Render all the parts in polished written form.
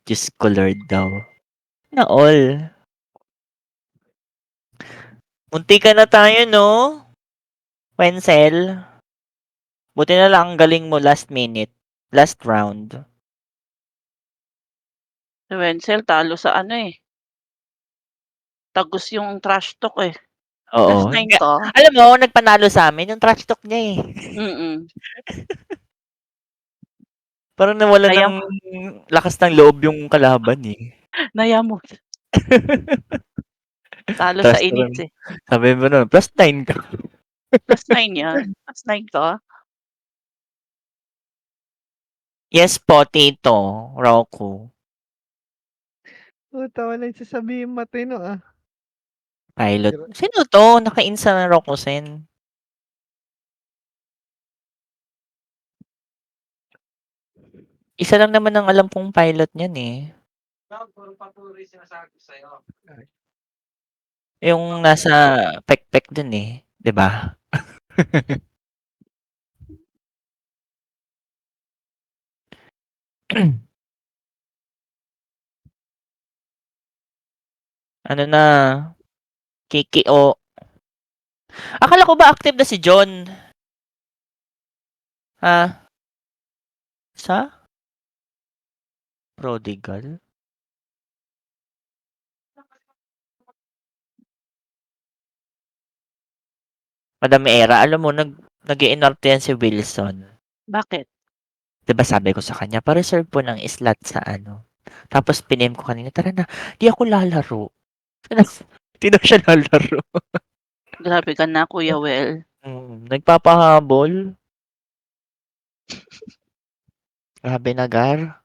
Diyos ko Lord daw. Na all. Muntikan na tayo 'no, Wenzel. Buti na lang ang galing mo last minute, last round. Si Wenzel talo sa ano, eh, tagos yung trash talk, eh. Oo, +9 ka? alam mo nagpanalo sa'min yung trash talk niya, eh. Mm. Parang nawalan Naya ng lakas ng loob yung kalaban, eh. nayamot. Talo sa Ta's init, parang eh. sabi mo nun, +9 ka. +9 'yan? +9 ka? Yes po, Tito Rocco. Puta walang sasabihing matino, Pilot. Gra Sino 'to? Naka-in sa Rokusen. Isa lang naman ang alam kong pilot niyan, eh. Puro papuri sinasabi ko sa'yo. Yung nasa pekpek dun, eh, 'di ba? Ano na, Kiki-O. Akala ko ba active na si John? Ha? Sa? Prodigal? Madam Era, alam mo nag-iinarte yan si Wilson. Bakit? 'Di ba sabi ko sa kanya, pa-reserve po ng slot sa ano. Tapos piname ko kanina, tara na, 'di ako lalaro. 'Di daw siya lalaro. Grabe ka na, Kuya Well. Nagpapahabol. Grabe na, Gar.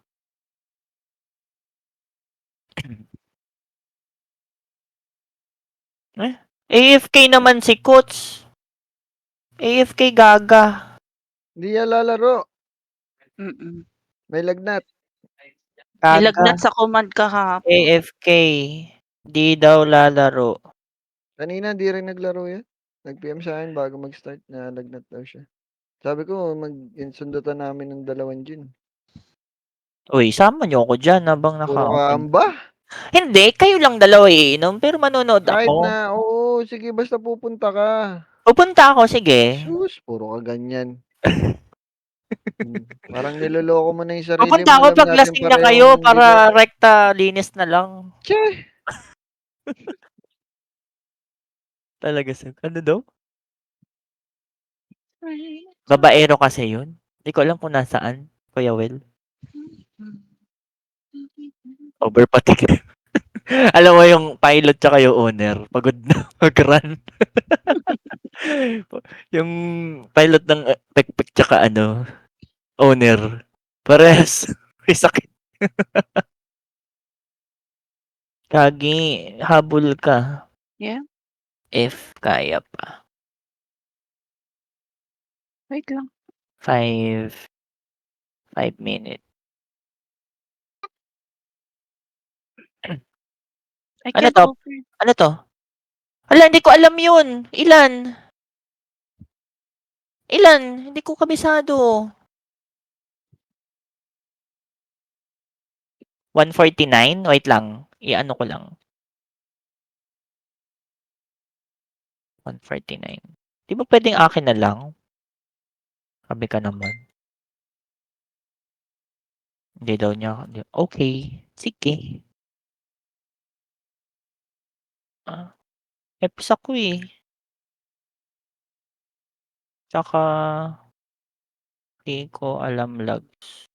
AFK naman si Coach. AFK gaga. Hindi yan lalaro. Mm. May lagnat. Nilagnat Gaga. sa command kahapon. AFK. Di daw lalaro. Kanina hindi rin naglaro yan. Nag-PM sa'kin bago mag-start na lagnat daw siya. Sabi ko sundutan namin ng 2 gin. Uy, sama niyo ako diyan habang Puro naka-on. kaamba. Hindi, kayo lang dalawa iinom pero manonood Kahit ako. na oo, sige basta pupunta ka. Pupunta ako, sige. Sus, puro ka ganyan. Parang niloloko mo na yung sarili Pupunta mo. ako Alam pag natin lasing na kayo parehong para ligaw. rekta linis na lang. Tiyeh! Talaga ano daw? Babaero kasi yun. Di ko alam kung nasaan, Kuya Will. Overpatik. Alam mo yung pilot tsaka yung owner, pagod na mag-run. Yung pilot ng pekpek tsaka owner, parehas may sakit. Kagi, habol ka. Yeah. If kaya pa. Wait lang. 5 minutes. I Ano can't to? open. Ano to? Hala, hindi ko alam yun. Ilan? Ilan? Hindi ko kabisado. 149? Wait lang. I-ano ko lang. 149. Di ba pwedeng akin na lang? Sabi ka naman. Hindi daw niya. Okay. Sige. Eps ako eh. Tsaka, di ko alam lags.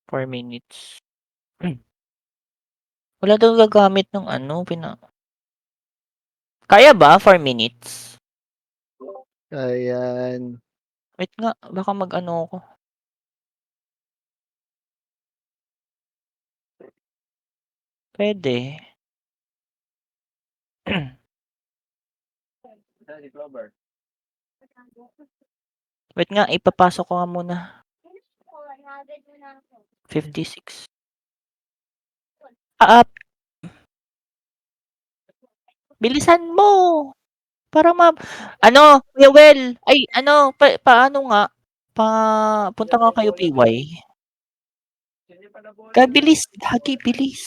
Four minutes. Wala daw gagamit ng Kaya ba 4 minutes? Ayan. Wait nga, baka mag-ano ako. Pwede. Wait nga, ipapasok ko nga muna. 56. Up. Bilisan mo. Para ano, Kuya Well, ay ano, paano nga, punta nga kayo PY. Bilis, Hagi, bilis.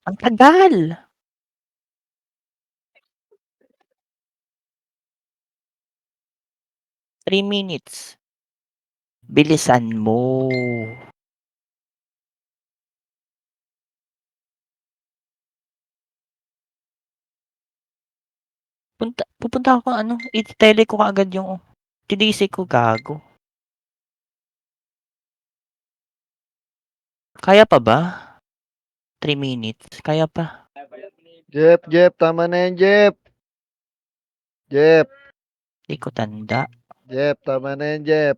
Ang tagal. 3 minutes. Bilisan mo. Pupunta ako ano, i-tele ko kaagad yung TDC ko, gago. Kaya pa ba? 3 minutes, kaya pa. Jeff, tama na yan, Jeff. Di ko tanda. Jeff, tama na yan, Jeff.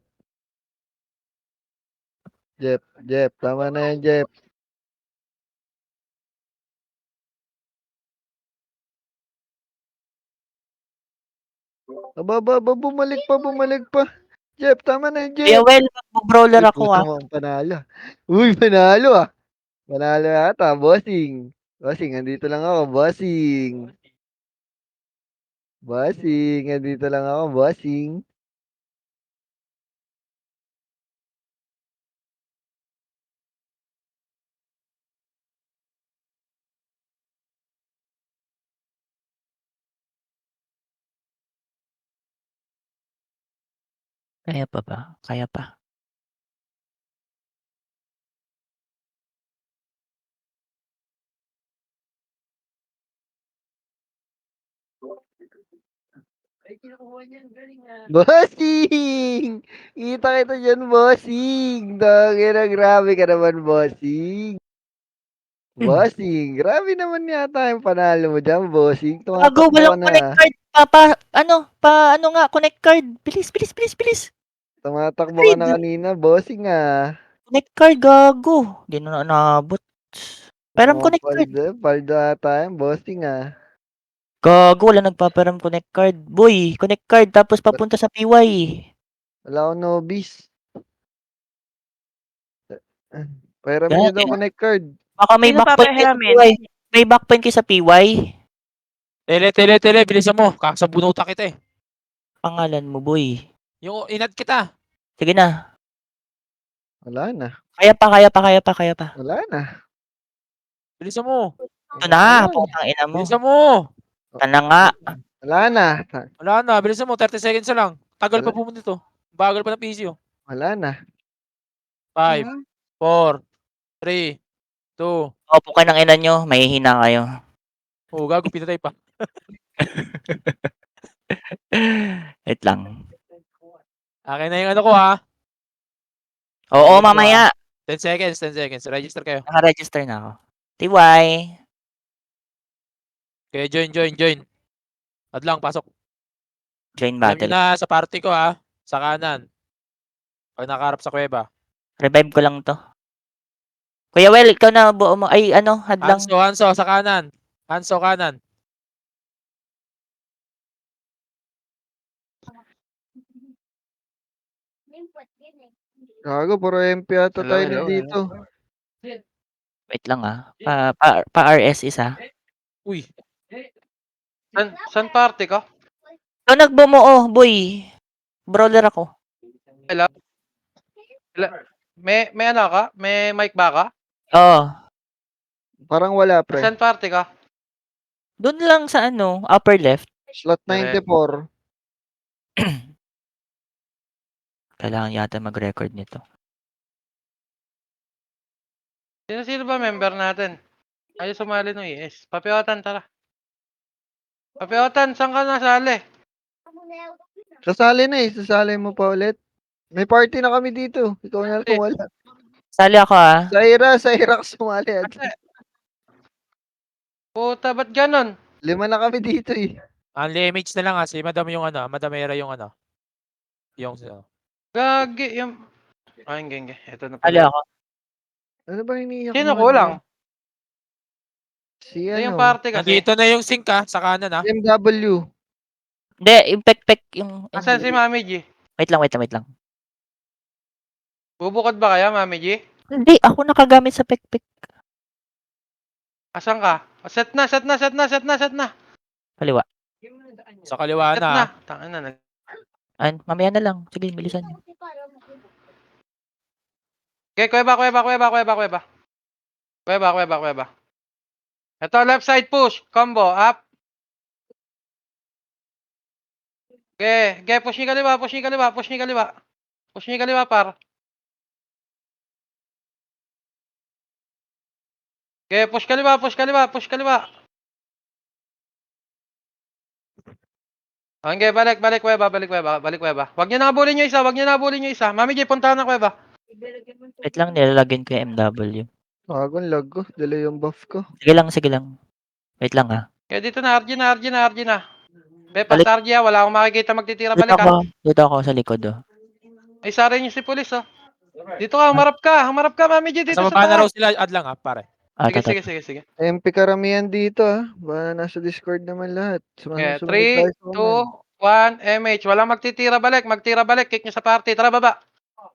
Jeff, tama na yan, Jeff. Bumalik pa. Jeff, tama na yan, Kuya Jeff. Well, mag-brawler Uy, ako puta mo ang panalo. Uy, panalo ah. Panalo ata, bossing. Bossing, andito lang ako, bossing. Bossing, andito lang ako, bossing. Kaya pa ba? Kaya pa. Bossing! Kita kita dyan, bossing. Dangina, grabe ka naman, bossing. Bossing, grabe naman yata yung panalo mo dyan, bossing. Gago, Tumatakbo ka walang na. connect card. Ano nga, connect card. Bilis. Tumatakbo ka na Agreed. kanina, bossing ah. Connect card, gago. Di na naabot. Param connect card. Paldo ata yung bossing ah. Gago, wala nagpaparam connect card. Boy, connect card tapos papunta sa PY. Wala akong nobis. Pairam Yan, nyo daw connect card. baka may Sino backpoint kayo sa papahiramin? PY. May backpoint kayo sa PY. Tele, bilisan mo. Kakasabunutan kita eh. Pangalan mo, boy. Yung inad kita. Sige na. Wala na. Kaya pa. Wala na. Bilisan mo. Ito na, putang ina mo. Bilisan mo. Ito na nga. Wala na. Wala na, bilisan mo. 30 seconds na lang. Tagal pa Wala. pumunta ito. Bagal pa ng PC oh. Wala na. 5, 4, 3, 2. Opo kayo ng ina nyo, may hina kayo. Oh, gago, pinatay pa. Wait lang. Akin na yung ano ko ha. Oo, Ayun, mamaya. 10 seconds. Register kayo. Naka-register na ako. TY. Okay, join. Ad lang, pasok. Join Alam nyo battle. na sa party ko ha. Sa kanan. Pag nakaharap sa kuweba. Revive ko lang to. Kuya Well, ikaw na buo mo. Ay, ano, hadlang. Hanso, sa kanan. Hanso, kanan. Gago, puro MP ata tayo nandito. Wait lang ah. Pa-RS isa. Uy, San party ka? Ikaw nagbumuo, boy. Brawler ako. May ano ka? May mic ba ka? Oo. Parang wala, pre. San party ka? Doon lang sa ano, upper left. Slot 94. Kailangan yata mag-record nito. Sino ba member natin? Ayaw sumali ng ES. Papiotan, tara. Papiotan, saan ka nasali? Sasali mo pa ulit. May party na kami dito. Ikaw na lang wala. Sali ako ah. Sa Ira ka sumali. Puta, ba't ganon? 5 na kami dito eh. unlimited na lang ha. Si Madam yung ano. Madamera yung ano. Yung Gagi, yung... Ay, hindi. Ito na Sali pala. ako. Ano ba iniiyak Sino mo? kulang? Si Ito yung ano? party kasi. nandito na yung sink ha. Sa kanan ha. BMW. Hindi, yung pek yung... Asan si Mami G? Wait lang. Bubukod ba kaya, Mami G? Hindi, ako nakagamit sa pek. Asan ka? Set na, set na, set na, set na, set na. Kaliwa. Sa kaliwa Set na. na. Tangin na. Mamaya na lang. Sige, bilisan niyo. Okay, kuweba. Ito, left side push. Combo, up. Okay, push niyo kaliwa, Push niyo kaliwa, par. Okay, push kaliwa. Okay, balik, kuweba. Wag niyo na habulin yung isa, Mami J, puntahan na kuweba. Wait lang, nilalagyan ko yung MW. Bagong lag ko. Dala yung buff ko. Sige lang. Wait lang ha. Okay, dito na, RG na. Bepas, Balik. RG wala akong makikita magtitira, balik ka. Dito ako sa likod oh. Ay, sara niyo si pulis, oh. Dito ka, humarap ka, Mami J, dito Sa sa baba na raw taas. sila, ad lang pare. Sige. MP karamihan dito Baka nasa Discord naman lahat. Okay, Sumunod 3, tayo sa 2, 1, MH. Walang magtitira, balik, kick niyo sa party. Tara, baba.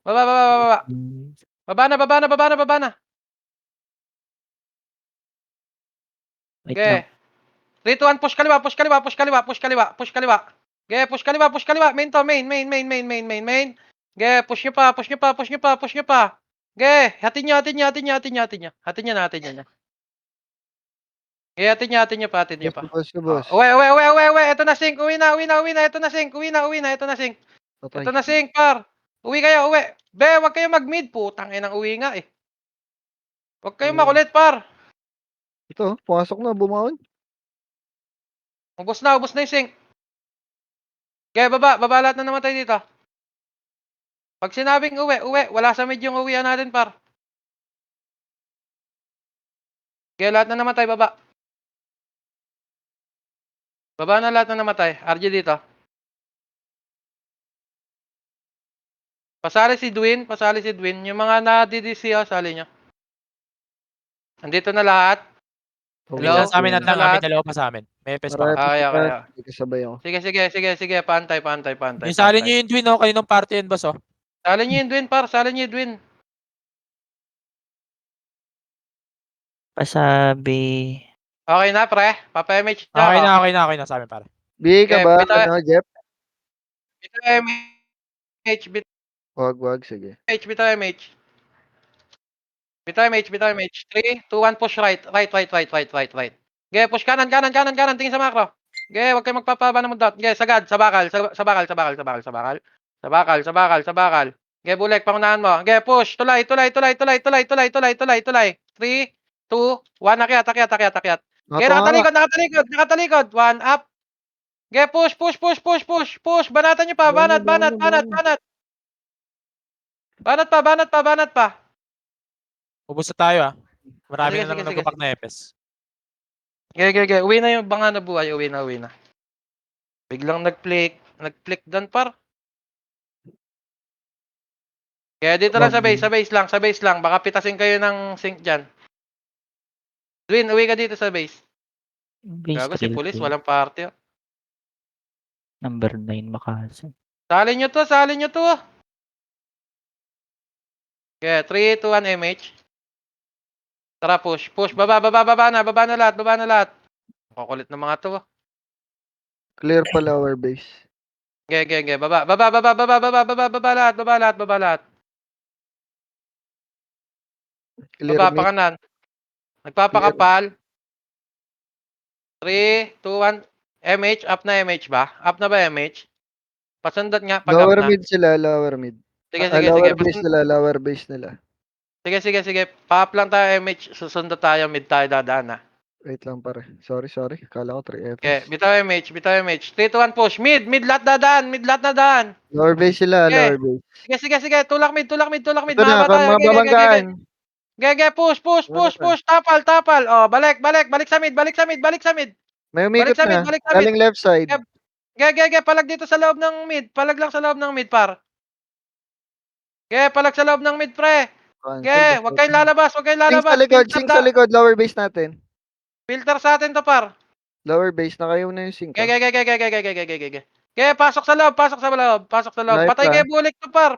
Baba. Baba na. Wait Okay. lang. 3, 2, 1, push kaliwa. Okay, push kaliwa. Main to, main. Okay, push nyo pa. Okay, hatin nyo. Okay, hatin nyo pa. boss ko, boss. Uwe. Ito na, Sink. Uwi na. Ito na, Sink. Patay. Ito na, Sink, par. Uwi kayo. Be, wag kayo mag-mid. Putang inang uwi nga eh. Wag kayo makulit, par. Ito, pumasok na, bumaon. Ubos na yung Sink. Okay, baba lahat na namatay dito. Pag sinabing uwi. Wala sa mid yung uwian natin, par. Okay, lahat na namatay, baba. Baba na lahat na namatay. RG dito. Pasali si Dwin. Yung mga na-DDC, sali nyo. Andito na lahat. May Hello? isa sa amin ad lang, Lahat? may dalawa pa sa amin. May FS Marami pa. pa Kaya. Hindi kasabay ako. Sige. Pantay. Yung sali nyo yung Dwin, kaninong party yun, boss, oh. Sali nyo yung Dwin, par. Pasabi. Okay na, pre. Papa-MH na Okay ako. na sa amin, pare. BA ka Okay, ba? bitaw- Ano, Jeff? Bitaw MH. Wag, sige. Bitaw MH. 3, 2, 1, push right. Right. Okay, push kanan. Tingin sa macro. Okay, huwag kayo magpapaba ng mundot. Okay, sagad. Sa bakal. Okay, bulek. Pangunahan mo. Okay, push. Tulay. 3, 2, 1. Akyat. Okay, nakatalikod. 1, up. Okay, push. Banatan nyo pa. Banat. Banat pa. Ubus na tayo, ah. Marami Sige, na naman sige. nagpapak na FS. Okay. Uwi na yung banga na buhay. Uwi na. Biglang nag-click doon, par. Kaya dito lang sa base lang. Baka pitasin kayo ng Sink dyan. Dwin, uwi ka dito sa base. Gago si police, walang party. Number 9 Makasi. Salin nyo to. Okay, 3, 2, 1, MH. Tara, push. Baba na lahat. Kukulit ng mga to. Clear pa lower base. Okay. Baba lahat. Clear Baba mid. pa kanan. Nagpapakapal. 3, 2, 1. MH, up na MH ba? Up na ba MH? Pasundot nga pag up Lower na. mid sila, lower mid. Sige. Lower base nila. Sige. Pa-up lang tayo MH. Susundot tayo, mid tayo dadaan. Wait lang pare. Sorry. Kala ko 3 Okay, FS. bitaw MH. 3, 2, 1, push. Mid lahat na daan. Lower base sila, Okay. lower base. Sige. Tulak mid. Ito na, Mahaba tayo. mababanggaan. Okay. Push. Tapal. Oh, balik sa mid. May umikot na. Balik sa mid. Galing left side. Okay. Palag dito sa loob ng mid. Palag lang sa loob ng mid, par. Okay, palag sa loob ng mid, pre. Okay, huwag kayong lalabas. Sing sa likod, lower base natin. Filter sa atin to, par. Lower base, nakayo na yung sing ko. Okay. Okay, pasok sa loob. Life Patay lang. kay bulik to, par.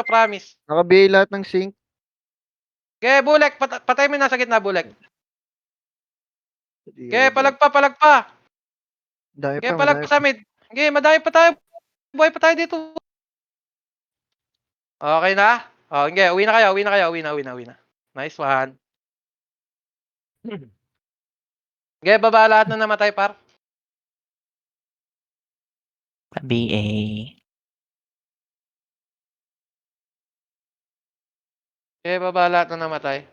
Promise. Nakabihay lahat ng sink. Okay, bulek. Patay mo yung nasa gitna, bulek. Okay, palag pa. Dami Okay, pa, palag madami pa sa pa. mid. Okay, madami pa tayo. Buhay pa tayo dito. Okay na? Oh, okay, uwi na kayo. Uwi na. Nice one. Okay, baba lahat na namatay, par. BA. Okay, baba lahat na namatay.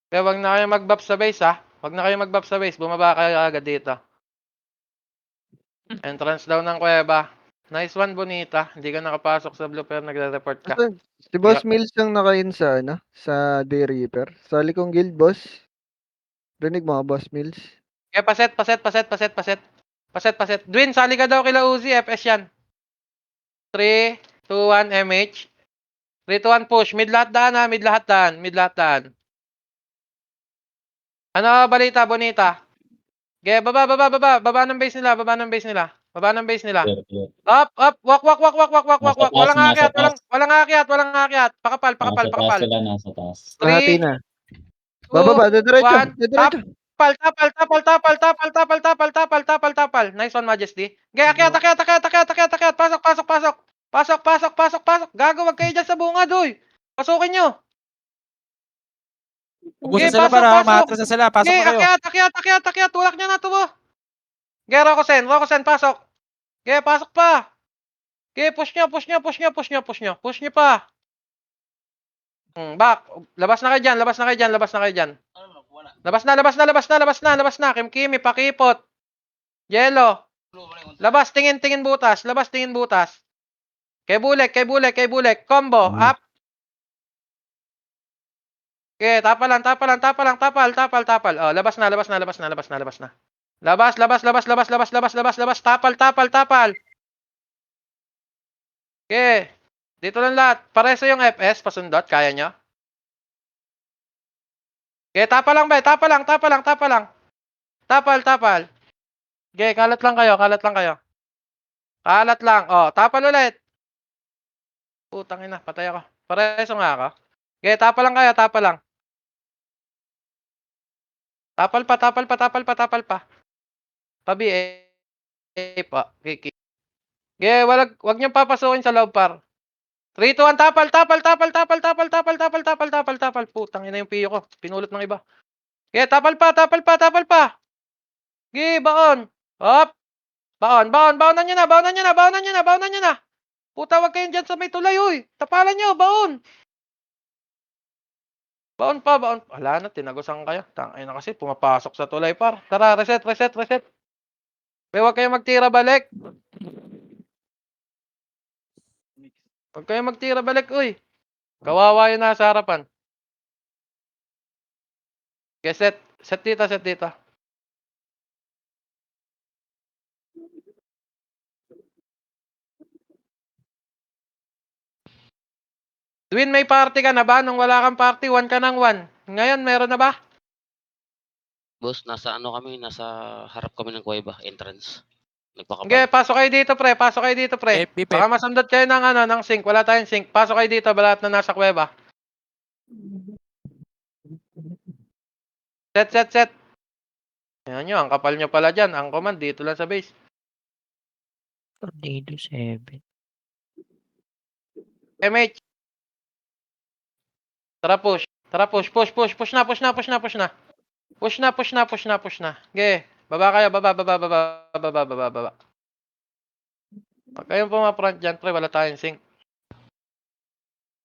Okay, wag na kayo mag-buff sa base, ha? Wag na kayo mag-buff sa base. Bumaba kayo agad dito. Entrance daw ng kuweba. Nice one, Bonita. Hindi ka nakapasok sa blue pero nagre-report ka. Asan? Si Boss Mills lang naka-in sa ano, sa Day Reaper. Sali kong guild, boss. Rinig mo, Boss Mills. Okay, paset. Dwin, sali ka daw kila Uzi. FS yan. 3, 2, 1, MH. 3, 2, 1, push. Mid lahat daan, ha? Mid lahat daan. Ano balita, Bonita? Okay, baba. Baba ng base nila. Clear, clear. Up. Walk. Nasa taas, Walang nasa taas. walang aakyat. Nasa taas Pakapal. sila, nasa taas. Mahati 3, na. 2, Bababa, diretso. 1. Diretso. Tapal. Nice one, Majesty. Okay, akyat. Pasok. Gago, wag kayo dyan sa bungad, uy. Pasukin nyo. Ubusin Okay, sila para pasok. matras na sila. Pasok Okay, na kayo. akyat. Tulak nyo na to, bo. Okay, Rokosen, pasok. Okay, pasok pa. Okay, push nyo pa. Back. Labas na kayo dyan. Labas na. Kimi, pakipot. Yellow. Labas, tingin butas. Kay bulek. Combo, up. Okay, tapal. Oh, labas na. Labas. Tapal. Okay. Dito lang lahat. Pareso yung FS, pasundot. Kaya nyo? Okay, tapal lang. Tapal. Okay, kalat lang kayo. Oh, tapal ulit. Putang ina, patay ako. Pareso nga ako. Okay, tapal lang kayo. Tapal pa. Tabi pa. Okay. Okay, wag niyong papasukin sa loob, par. 3, 2, 1, tapal. Putang ina yung piyo ko. Pinulot ng iba. Okay, tapal pa. Okay, baon. Hop. Baonan nyo na. Puta, wag kayong dyan sa may tulay, uy. Tapalan nyo, baon. Baon pa. Wala na, tinagusan kayo. Tangay na kasi, pumapasok sa tulay, par. Tara, reset. May wag kayong magtira balik. Uy. Kawawa yun nasa harapan. Okay, set dito. Dwin, may party ka na ba? Nung wala kang party, 1 ka ng 1. Ngayon, meron na ba? Boss, nasa harap kami ng kuweba, entrance. Okay, Nagpakabal. pasok kayo dito, pre. Pep. Baka masundot kayo ng sink. Wala tayong sink. Pasok kayo dito, lahat na nasa kuweba. Set. Ayan nyo, ang kapal nyo pala dyan. Ang command, dito lang sa base. Tornado 7. MH. Tara, push. Push na. Okay, baba kayo, baba. Pag kayong pumaprank dyan, pre, wala tayong sink.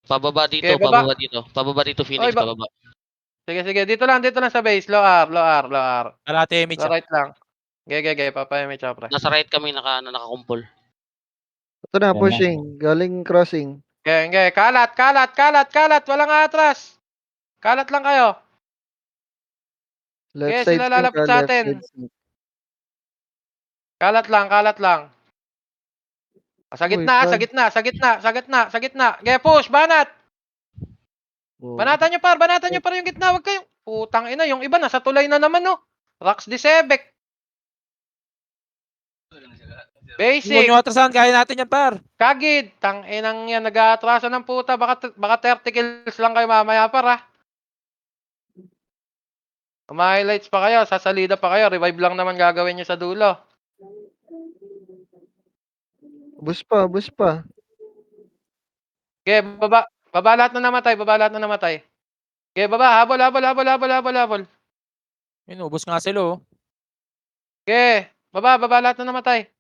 Pababa dito, Okay, baba. Pababa dito, Phoenix, Oy, pababa. Sige. Dito lang sa base. Low R. Kalate image. Sa right lang. Okay. Papayamit siya, pre. Nasa right kami nakakumpol. Ito na, Yan na. pushing. Galing crossing. Okay. Kalat. Walang atras. Kalat lang kayo. Left Okay, side sila sink, lalapit sa left atin. side sink. Kalat lang. Sa Uy, gitna. Okay, push, banat. Oh. Banatan nyo par yung gitna. Wag kayong... Putang ina, yung iba nasa tulay na naman, no. Rax Disebek. Huwag Basic. nyo atrasan. Kaya natin yan, par. Kagid. Tang inang yan, nag-aatraso ng puta. Baka 30 kills lang kayo mamaya, par, ha. Ma-highlights pa kayo, sasalida pa kayo, revive lang naman gagawin niyo sa dulo. Bus pa, bus pa. Okay, baba. Baba lahat na namatay, baba lahat na namatay. Okay, baba, habol, habol, habol, habol, habol, habol. Inubos nga sila, oh. Okay, baba, baba lahat na namatay.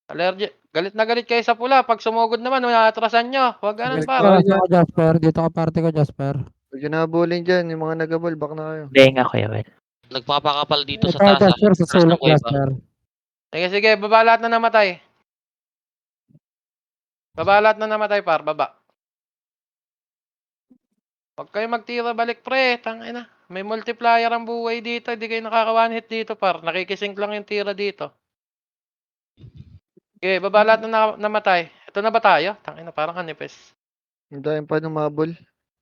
Allergy. Galit na galit kayo sa pula. Pag sumugod naman, atrasan nyo. Huwag ganun, par. Dito ka parte ko, Jasper. Huwag yun nabulin dyan. Yung mga nagabol, back na kayo. Hindi nga, Kuya Well. Nagpapakapal dito sa Ikaw, taas. Jasper, sa Atras ng sulok, kuweba. Jasper. Sige, sige, baba lahat na namatay. Baba lahat na namatay, par. Baba. Huwag kayo magtira balik, pre. Tangina. May multiplier ang buhay dito. Hindi kayo nakaka-one hit dito, par. Nakikisync lang yung tira dito. Okay, baba lahat na namatay. Ito na ba tayo? Tangina, parang kanipis. Ang dahil pa numabol.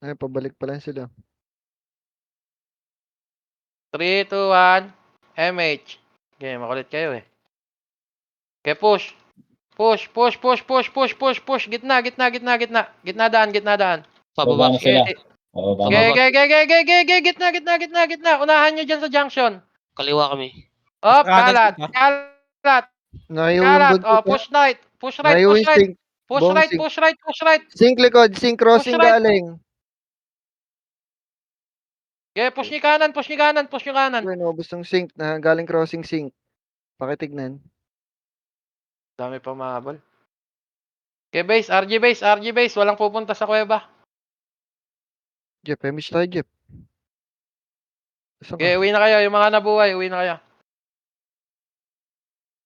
Ay, pabalik pa lang sila. 3, 2, 1. MH. Okay, makulit kayo eh. Okay, push. Push, push, push, push, push, push, push. Gitna, gitna, gitna, gitna. Gitna daan, gitna daan. Bababa na Pababa. sila. Okay, Bababa na. okay, okay, okay, okay, okay, okay. Gitna, gitna, gitna, gitna. Unahan nyo dyan sa junction. Kaliwa kami. Op, Kanan kalat, sila. kalat, Nakayaw yung kalat. buntot. Oh, push right, push right, Nakayaw push yung right. sync. Push Buong right, sync. push right, push right. Sync likod, sync crossing right. galing. Okay, push nyo kanan, push nyo kanan, push nyo kanan. Yun, ubos ng sync na galing crossing sync. Pakitignan. Dami pa mahabol. Okay, base, RG base, RG base. Walang pupunta sa kuweba. Jeff, image tayo, Jeff. Saan ka? Okay, uwi na kayo. Yung mga nabuhay, uwi na kayo.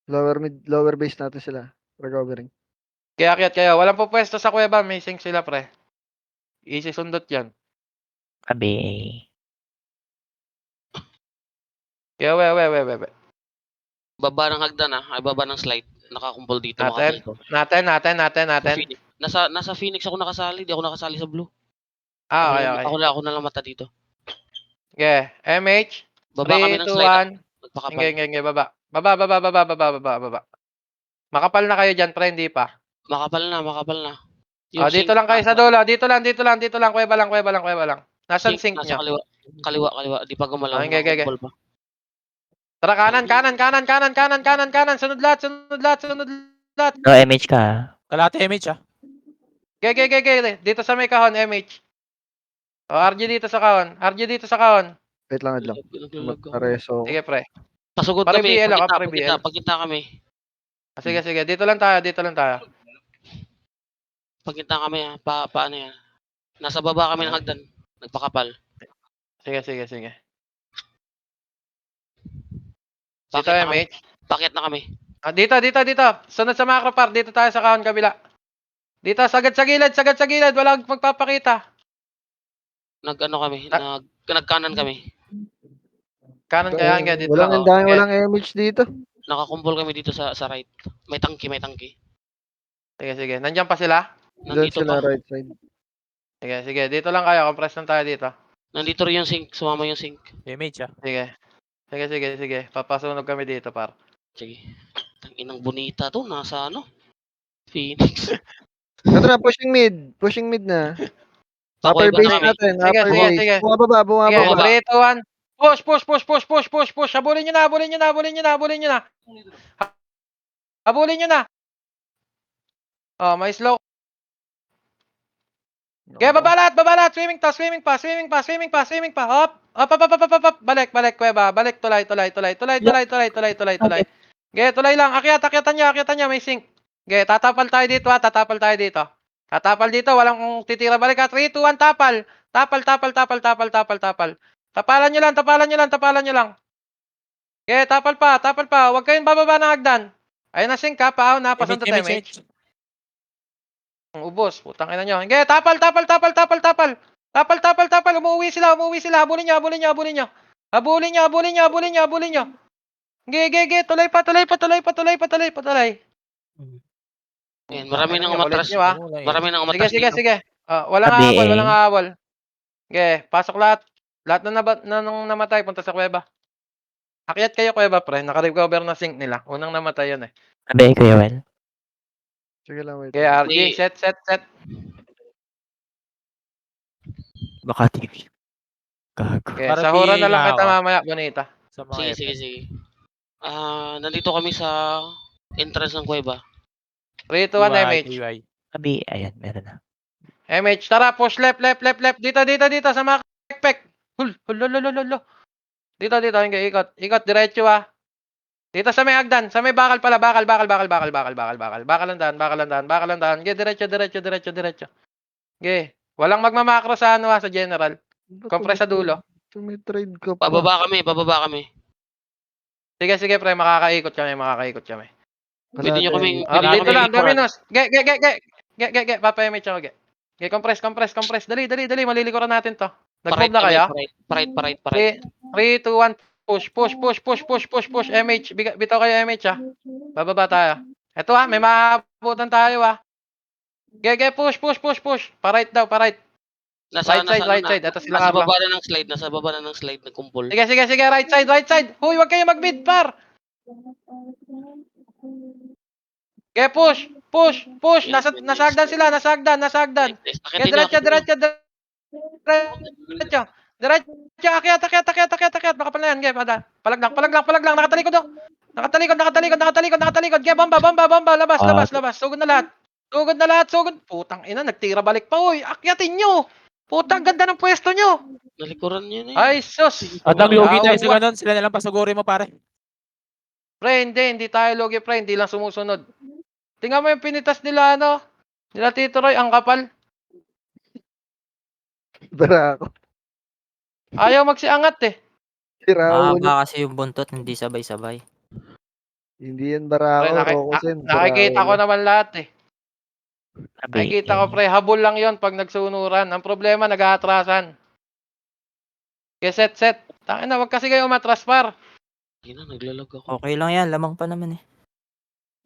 Lower base natin sila. Recovering. Kaya akyat kayo. Walang pupwesto sa kuweba. May sync sila, pre. Easy sundot yan. Abi. Kaya we. Baba ng hagdan ay baba ng slide. Nakakumpol dito, Natin. makapal ko. Natin. Phoenix. Nasa Phoenix ako nakasali, di ako nakasali sa blue. Ah, okay. Ako na lang mata dito. Okay, MH. Baba kami 3, ng 2, slide. 1. Nagpakapal. Sige, baba. Baba. Makapal na kayo dyan, pre. Hindi pa. Makapal na. Oh, dito lang kayo sa dulo. Dito lang. Kuweba lang. Nasaan sync nasa nyo? kaliwa. Di pa gumalaw. Okay. Nakakumpol pa. Tara, kanan. Sunod lahat. No, MH ka. Kalate MH, ah. Okay. Dito sa may kahon, MH. Oh, RG dito sa kahon. Wait lang, adlang. Naglalag ako. Pareso ako. Sige, pre. Pasugod Pare kami. BL ako, pare BL. Pagkita kami. Ah, sige. Dito lang tayo. Pagkita kami paano yan. Nasa baba kami ng hagdan. Nagpakapal. Sige. Dito, Pakit na kami. MH. Pakit na kami. Ah, dito. Sunod sa macro par. Dito tayo sa kahon kabila. Dito, sagad sa gilid. Walang magpapakita. Nag-ano kami. Nagkanan kami. Kanan kaya dito lang. Walang dahil walang image dito. Nakakumpol kami dito sa right. May tangki. Sige. Nandiyan pa sila? Doon Nandito sila pa. right side. Sige. Dito lang kayo. Compress lang tayo dito. Nandito rin yung sink. Sumama yung sink. MH, ah. Sige. Papasunog kami dito, par. Sige. Tanginang bonita to. Nasa Phoenix. Ito na, pushing mid na. Upper Pakuweba base na kami. natin, Sige, upper sige, base. sige. Bumababa. Sige, Bumaba. 3, 2, 1. Push. Habulin nyo na. Habulin nyo na. Oh, may slow. Okay, baba lahat. Swimming pa. Hop. Balik, kuweba. Balik, tulay. Okay, tulay lang. Akyatan nyo. May sink. Okay, tatapal tayo dito. Tatapal dito. Walang titira balik. 3, 2, 1, tapal. Tapalan nyo lang. Okay, tapal pa. Huwag kayong bababa ng hagdan. Ayun na sink ha. Paaw na. Pasunod sa MH. Ubos. Putang ina nyo. Okay, tapal. Umuwi sila. Habulin nyo. Okay. Tuloy pa. Ayan, marami Tangina nang nyo, umatras. kulit nyo, ah. Marami nang umatras dito. Sige. Walang Abi, habol. Okay, pasok lahat. Lahat na nang namatay, punta sa kuweba. Akyat kayo kuweba, pre. Naka-recover na sync nila. Unang namatay yun eh. Abi, Kuya Well. Sige lang, wait. Okay, RG. May- Set. Baka TV. Gago. Okay, Para sahuran na PA lang na kita ako. mamaya, Bonita. Sa mga Sige, FF. sige, sige. Nandito kami sa entrance ng kuweba. 3, 2, 1, TY, MH. TY. Sabi, ayan, meron na. MH, tara, push left, left, left, left. Dito, dito, dito, sa mga backpack. Hul, hulo. Dito, okay, ikot. Ikot, diretso ah. Dito sa may hagdan, sa may bakal pala, bakal lang daan. Okay, diretso. Okay, walang magmamakro sa ano sa general. Compress sa dulo. Tumitrade ka pa. Bababa kami. Sige, pre, makakaikot kami. Pwede nyo kaming, Ah, pwede nyo dito kaming lang, likuran. Dominos. Ge. Papa MH ako, ge. Ge, compress. Dali. Malilikuran natin to. Nag-move na kayo? Parite. 3, 2, 1. Push. MH. Bitaw kayo, MH, ah. Bababa tayo. Eto, ah. May maabutan tayo, ah. Ge. Push. Pa-right daw. Right side. Ito sila, Nasa Carlo. baba na ng slide, nagkumpol. Sige. Right side. Huy, wag kayo mag-mid, par. Ge, push. Nasagdan sila. Nasagdan. Ge, diretso. Akyat. Makapal na yan. Ge, palag lang. Nakatalikod daw. Nakatalikod. Ge, bomba. Labas. Sugod na lahat. Putang ina, nagtira balik pa. Uy, akyatin nyo. Putang ganda ng pwesto nyo. Nalikuran nyo na Ay, sus. At naglugi tayo sa Yawa. ganun, sila nalang pasuguri mo pare. Pre, hindi tayo logi, pre. Hindi lang sumusunod. Tingnan mo yung pinitas nila, nila Tito Roy, ang kapal. Barako. Ayaw magsiangat, eh. Sira ulo. Mahaba kasi yung buntot, hindi sabay-sabay. Hindi yan Pre, barako. Rokosen. nakikita ko naman lahat, eh. Sabi, Nakikita ko, pre, habol lang yon pag nagsunuran. Ang problema, nag-aatrasan. Kaya set. Tangina, wag kasi kayo umatras, par. naglalag ako. Okay lang yan, lamang pa naman eh.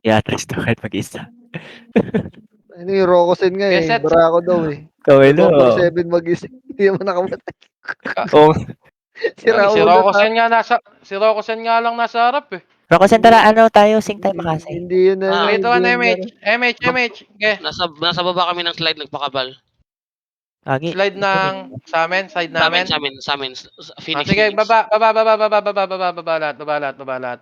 i-atras to kahit mag-isa. Ano yung Rokosen nga eh. Keset. Barako daw eh. Kawin no. 4-7 mag-isip. Hindi naman nakamatay. Oo. Sira Si ulo. Rokosen nga lang nasa harap, eh. Rokosen, tara, tayo, sing tayo makasay. Hindi yun na. Ito, hindi yun MH. Okay. Nasa baba kami ng slide, nagpakabal. Lagi. Slide ng sa amin, side namin. Sa amin. Phoenix. Sige, baba lahat.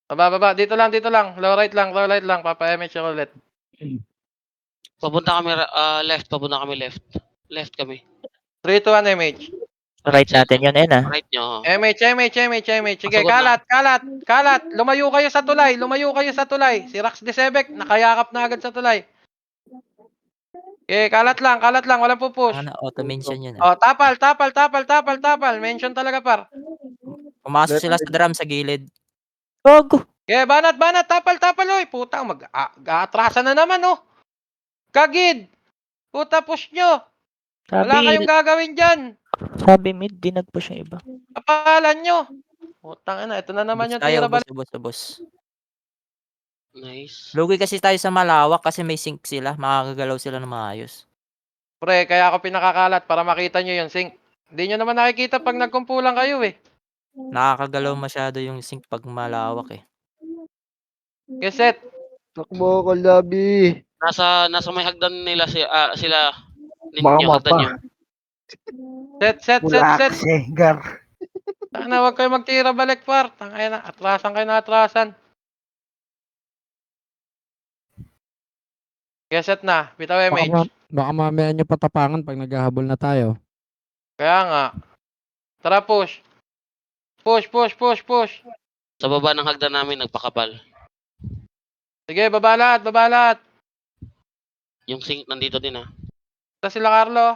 Baba. Dito lang. Low right lang. Papa MH ako ulit. Papunta kami left. Left kami. 3, 2, 1, MH. Right natin yun, ah. Right nyo. MH. Sige, Pasugod na. kalat. Lumayo kayo sa tulay. Si Rax Desebek, nakayakap na agad sa tulay. Okay, kalat lang. Walang pupush. Auto-mention yun Oh, tapal. Mention talaga, par. Pumasok sila sa drum sa gilid. Gogo. Okay, banat. Tapal, oy. Putang, mag-aatrasan na naman, oh. Kagid. Puta, push nyo. Wala kayong gagawin dyan. Sabi mid, di nag-push yung iba. Kapalan nyo. Putang ina, ito na naman yung tira balik. Ubos. Nice. Lugi kasi tayo sa malawak kasi may sync sila. Makakagalaw sila ng maayos. Pre, kaya ako pinakakalat para makita nyo yung sync. Hindi nyo naman nakikita pag nagkumpulan kayo, eh. Nakakagalaw masyado yung sync pag malawak eh. Keset. Takbo ko, Labi. Nasa may hagdan nila sila. Mama Hagdan pa. nyo. Set. Gar. Tangina, wag kayo magtira balik, par. Tangina, atrasan. Keset na. Bitaw MH. Baka mamaya nyo patapangan pag naghahabol na tayo. Kaya nga. Tara, push. Push. Sa baba ng hagdan namin, nagpakabal. Sige, baba lahat. Yung sync nandito din Ito sila, Carlo.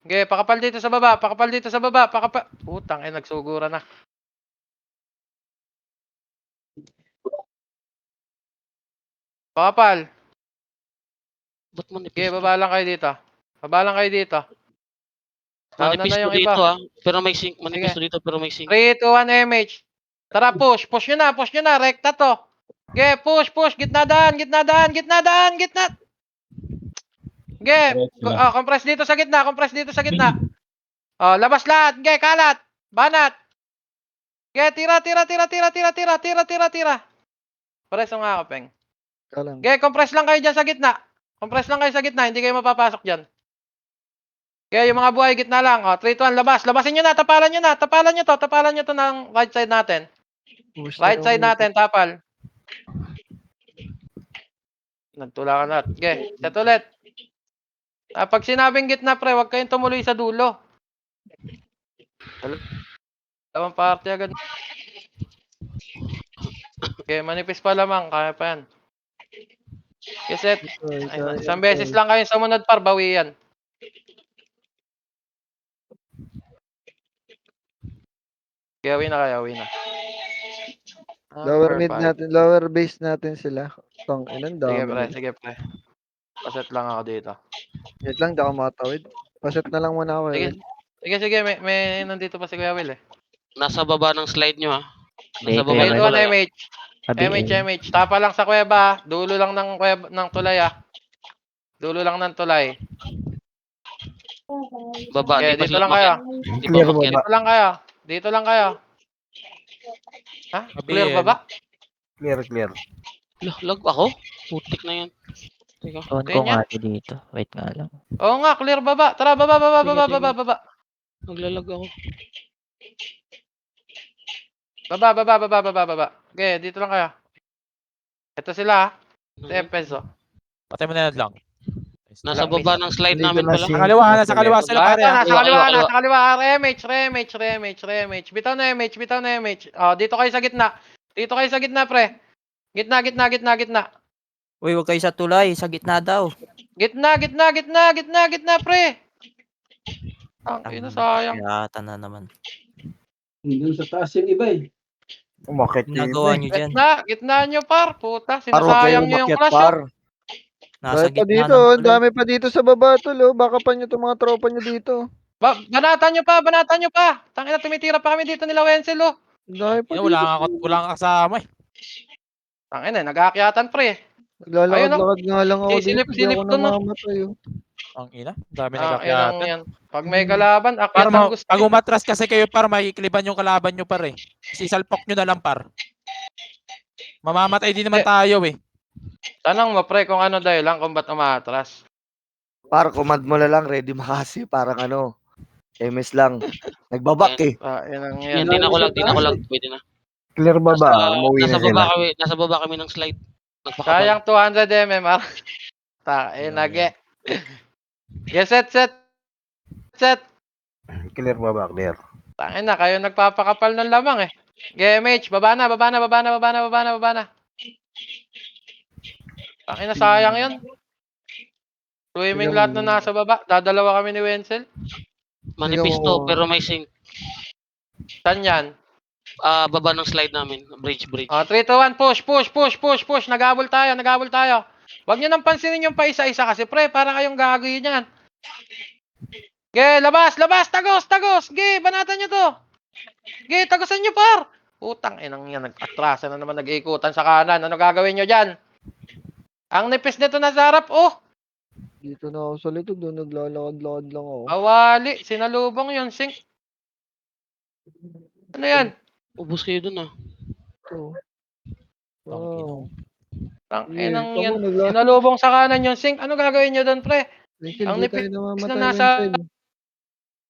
Sige, pakapal dito sa baba. Putang, nagsugura na. Pakapal. Ba't manipis? Sige, baba lang kayo dito. Manipis na to yung dito iba. Pero may sync. Manipis to dito pero may sync. 3, 2, 1, MH. Tara, push. Push nyo na. Rekta to. Ge, push. Gitna daan. Ge, compress dito sa gitna. Oh, labas lahat. Ge, kalat. Banat. Ge, tira. Pares nga ako, Peng. Ge, compress lang kayo dyan sa gitna. Hindi kayo mapapasok dyan. Kaya yung mga buhay, gitna lang. O, 3, 2, 1, labas. Labasin nyo na, tapalan nyo na. Tapalan nyo to ng right side natin. Right side natin, tapal. Nagtula ka na. Okay, set ulit. Pag sinabing gitna, pre, huwag kayong tumuloy sa dulo. Dalawang party agad. Okay, manipis pa lamang. Kaya pa yan. Okay, set. Isang beses lang kayo sumunod par, bawi yan. Okay, awin na kayo, awin na. Lower mid Perfect. natin, lower base natin sila. Tang inan Sige, dami. pre, sige, pre. Paset lang ako dito. Wait lang, di ako makatawid. Paset na lang muna ako. Sige, sige, may nandito pa si Kuya Will eh. Nasa baba ng slide nyo, ha? Hindi, Nasa baba Kuya ng Will. Ito, tulay. MH. Sabi MH. Tapa lang sa kuweba, ah. Dulo lang ng kuweba, ng tulay, ah. Dulo lang ng tulay. Baba, Okay, di pa dito sila lang kayo. umakyat. Di pa Clear umakyat. Dito lang kayo. Dito lang kayo. Ha? Clear ba ba? Clear. Lag ako? Putik na yan. Teka. on ko nga dito. Wait nga lang. Oo nga, clear baba. Tara, baba. Sige. Naglalag ako. Baba. Okay, dito lang kayo. Ito sila, ah. 10 peso. Patay mo na yan lang. Nasa baba ng slide namin pala. Sa kaliwa sila pare. Nasa Kaliwa. kaliwa. Remage. Bitaw na MH. Oh, dito kayo sa gitna. Pre. Gitna. Uy, huwag kayo sa tulay. Sa gitna daw. Gitna, pre. Ang ina, sayang. Yata na naman. Doon sa taas yung iba eh. Umakit Ginagawa nyo dyan. Gitna nyo, par. Puta, sinasayang nyo yung clash, oh. Nasa Dahil pa gitna dito, ng ang tulay. dami pa dito sa baba tol, oh. Baka pa nyo itong mga tropa nyo dito. Banatan nyo pa. Tangina, tumitira pa kami dito nila Wenzel, oh. Ang dami pa dito. Wala kang kasama eh. Tangina, nag-aakyatan, pre. Naglalakad-lakad nga lang ako dito. Silip Hindi ako doon, no? namamatay, oh. Ang ina. Dami Ayun nag-akyatan. yan. Pag may kalaban, akyat Par, ang gusto. pag umatras kasi kayo par, makikiliban yung kalaban nyo par eh. Sisalpok nyo na lang par. Mamamatay din naman tayo eh. Tanong mo, pre, kung ano dahilan kung ba't umatras. Para command mo na lang, ready makasi. Parang MS lang. Nagbabak eh. Yan ang yan. Yan, di na ko lag. Pwede na. Clear ba ba? Umuwi na sila. Nasa baba kami ng slide. Nagpakabal. Sayang 200 mmR. Nage. Yes, set. Clear ba ba? Clear. Tangina, kayo nagpapakapal ng lamang eh. GMH, baba na. Tangina, sayang yun. Swimming lahat na nasa baba. Dadalawa kami ni Wenzel. Manipis to, pero may sink. Saan yan? Baba ng slide namin. Bridge. 3, 2, 1, push. Nag-abol tayo. Huwag nyo nang pansinin yung paisa-isa kasi pre, para kayong gagawin yan. Labas, tagos. Banatan nyo to. Tagosan nyo par. Putang inang yan, nag-atrasa na naman, nag-iikutan sa kanan. Ano gagawin nyo dyan? Ang nipis nito nasa harap, oh. Dito na ako sa likod, doon naglalakad-lakad lang ako. Awali, sinalubong yun, sink. Ano yan? Ubus kayo dun, ah. Wow. Ang inang yan. Sinalubong sa kanan yung sink. Ano gagawin nyo doon, pre? Ang nipis na nasa...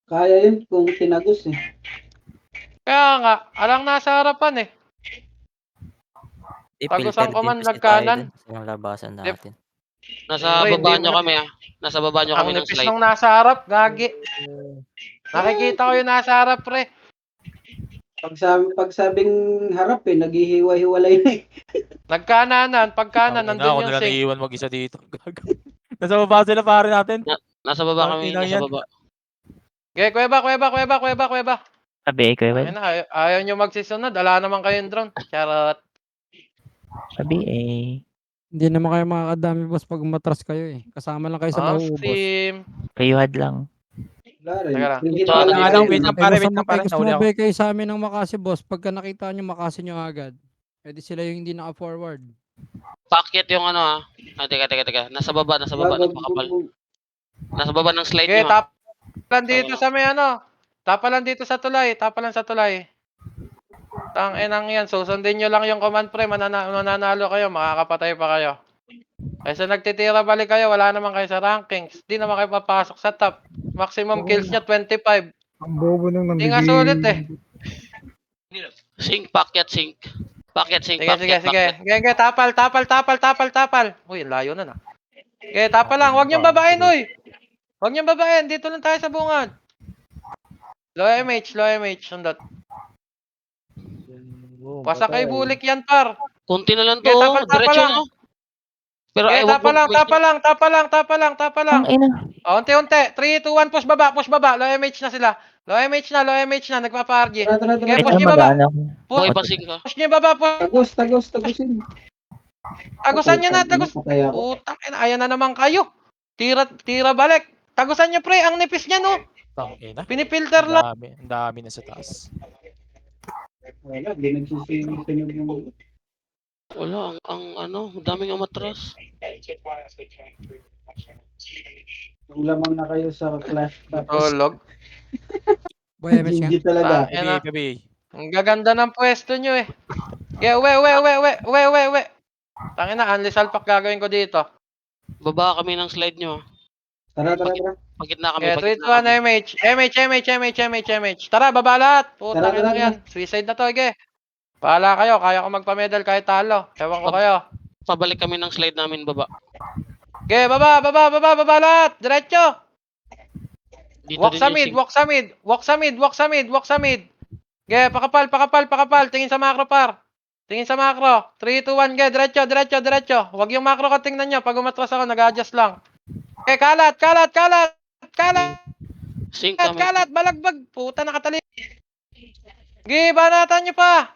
Kaya yun kung tinagos eh. Kaya nga, alang nasa harapan eh. Tagos ang command nagkanan. Sa labasan natin. Nasa Pre, baba hindi nyo mo- kami, ah. Nasa baba nyo kami Ang ng nipis slide. nung nasa harap, gagi. Nakikita ko yung nasa harap, pre. Pag sabing harap eh, naghihiwa-hiwalay na eh. Nagkananan, pagkanan, Ako nandun yung na lang sink. iiwan mag-isa dito. Nasa baba sila pare natin. Nasa baba kami, Ang ina nasa yan. baba. Okay, kuweba. Sabi, Kuya Will. Ayun na, ayaw nyo magsisunod. Ala naman kayong drone. Charot. Sabi Hindi naman kayo makakadami boss pag umatras kayo eh. Kasama lang kayo sa mauubos. Steam. kayuhad lang. Wala rin. Teka lang. Hindi Ito, na ano lang nga lang, kayo. wait lang. Eh, Pare, basta wait lang, pare. gusto Nauli ako. mabay kayo sa amin ng Makasi boss. Pagka nakita nyo Makasi nyo agad. Pwede sila yung hindi naka-forward. Paakyat yung ano, ah. Teka. Nasa baba, nagpakapal. Nasa baba ng slide Okay, nyo, ah. tapalan dito sa may ano. Tapalan dito sa tulay. Tang-inang yan. Susundin nyo lang yung command pre. Mananalo kayo. Makakapatay pa kayo. Kaysa nagtitira balik kayo. Wala naman kayo sa rankings. Di naman kayo papasok sa top. Maximum kills niya 25. Ang bobo nang Hindi nga sulit eh. Sink, packet, sink. Packet, sink, Sige, sige, packet, sige. packet. Sige, tapal. Uy, ang layo na na. Sige, tapal lang. Huwag niyong babain, uy. Huwag niyong babain. Dito lang tayo sa bungad. Low MH, sundot. Pasak kay bulik yan, par. Kunti na lang to. Okay, tapal Diretso lang. no? Pero Okay, ay, wag mo. tapa lang. Unti-unti. 3, 2, 1, push baba. Low MH na sila. Low MH na. Nagpapa-RG. Tara. Okay, Wait push lang, niyo baba. magaan ako. Okay, pasing ka. Push niyo baba, push. Tagusin. Tagusan niyo na, tagus. Patay ako. Putang ina, ayan na naman kayo. Tira balik. Tagusan niyo, pre. Ang nipis niya, no? Tangina. Pinipilter lang. Ang dami na sa taas. Wala, di nagsisinog yung... Wala, ang daming umatras. Yung lamang na kayo sa clash. Tapos, Tulog. Boy, MH nga. hindi talaga. Ayan na. Gabi. Ang gaganda ng pwesto nyo eh. Yeah, we. Tangina, unli salpak gagawin ko dito. Baba kami ng slide nyo. Tara. Pagitna kami, Yeah, 3, 2, pagitna 1, kami. MH. Tara, baba lahat. Putang Tara. ina yan. Suicide na to, okay. Paala kayo, kaya ko magpa-medal kahit talo. Ewan ko kayo. Pabalik kami ng slide namin, baba. Okay, baba lahat. Diretso. Dito Walk din sa yung mid, sink. walk sa mid. Okay, pakapal. Tingin sa macro, par. Tingin sa macro. 3, 2, 1, okay. Diretso. Huwag yung macro ko tingnan nyo. Pag umatras ako, nag-adjust lang. Okay, kalat. Sink kami. Balagbag. Puta, nakatali. Okay, banatan nyo pa.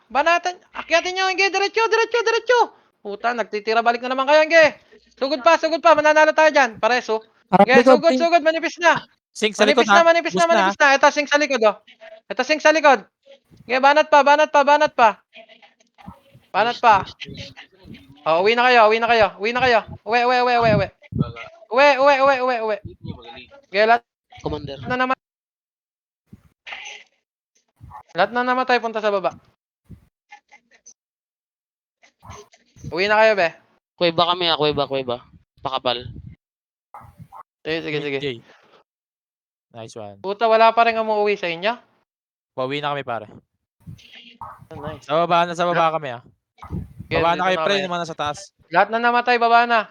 Akyatin nyo, okay. Diretso. Puta, nagtitira balik na naman kayo, okay. Sugod pa. Mananalo tayo dyan. Pareso. Okay, sugod. Manipis na. Sink sa likod ha. Manipis Boost na. Ito, sink sa likod, oh. Okay, banat pa. Oh, uwi na kayo. Uwi. Okay, lahat Commander. na namatay, punta sa baba. Uwi na kayo, be. Kuweba kami, kuweba. Pakapal. Sige. Jay. Nice one. Puta, wala pa rin umuwi sa inyo? Pauwi na kami pare. Nice. Sa baba kami ha. Okay, Baba na kayo dito pre, kayo. naman nasa taas. Lahat na namatay, baba na.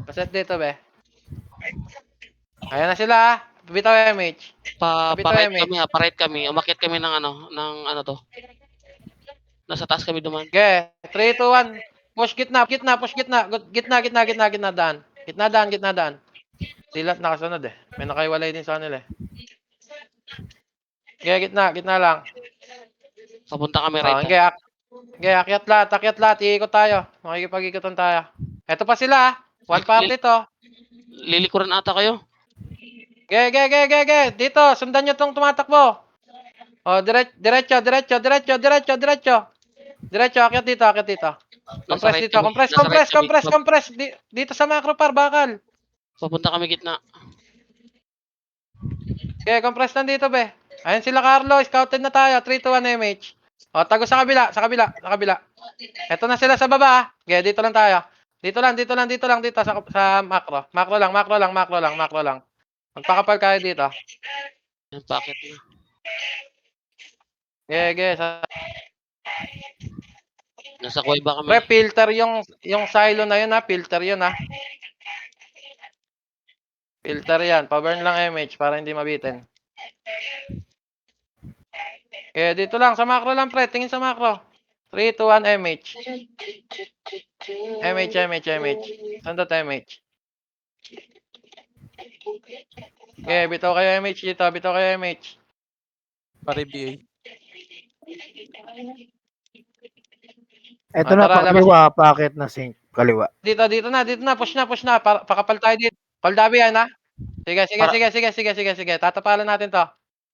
Paset dito, be. Ayan na sila, ha. Bitaw MH. Paride kami. Umakyat kami ng to. Nasa taas kami duman. Okay, 3, 2, 1. Push gitna. Gitna, daan. Gitna, daan. Silat nakasunod eh. May nakaiwalay din sa kanila eh. Okay, gitna lang. Papunta kami right. Okay, akyat lahat. Iikot tayo. Makikipag-ikotan tayo. Eto pa sila, ha. One party to. Lilikuran ata kayo. Okay. Dito, sundan nyo tong tumatakbo. Oh, diretso. Akyat dito. Compress. Dito sa macro par, bakal. Papunta kami gitna. Okay, compress lang dito, be. Ayan sila, Carlo. Scouted na tayo. 3, 2, 1 MH. O, tago sa kabila. Eto na sila sa baba, ha. Okay, dito lang tayo. Dito lang, sa macro. Macro lang. Magpakapal kayo dito. Yung packet na. Okay. Nasa kuweba kami. Pre, filter yung silo na yun, ha. Filter yan. Pa-burn lang MH para hindi mabitin. Okay, dito lang. Sa macro lang, pre. Tingin sa macro. 3, 2, 1 MH. MH. Sandot MH. Okay, bitaw kayo MH dito. Pare BA. Ito Ah, na, tara, pakaliwa, packet na sink. Kaliwa. Dito na. Push na. Pakapal tayo dito. Koldabi yan, ha. Sige. Tatapalan natin to.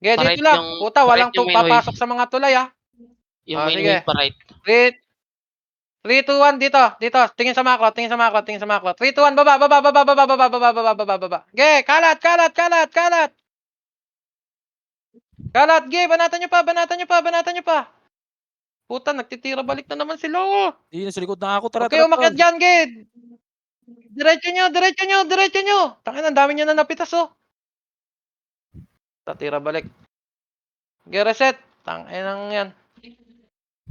Okay, Parite dito lang. yung- Puta, walang parite yung main papasok sa mga tulay, ha. Yung Ah, main sige. wave pa right. 3, 2, 1, dito. Tingin sa macro. 3, 2, 1, baba. Okay, kalat. Kalat, ge, banatan nyo pa. Puta, nagtitira balik na naman sila. Hindi na sa likod na ako. Tara. Okay, umakyat dyan, ge. Diretso nyo, diretso nyo, diretso nyo. Tangin, ang dami nyo na napitas, oh. Tatira balik. Okay, reset. Tangin ang yan.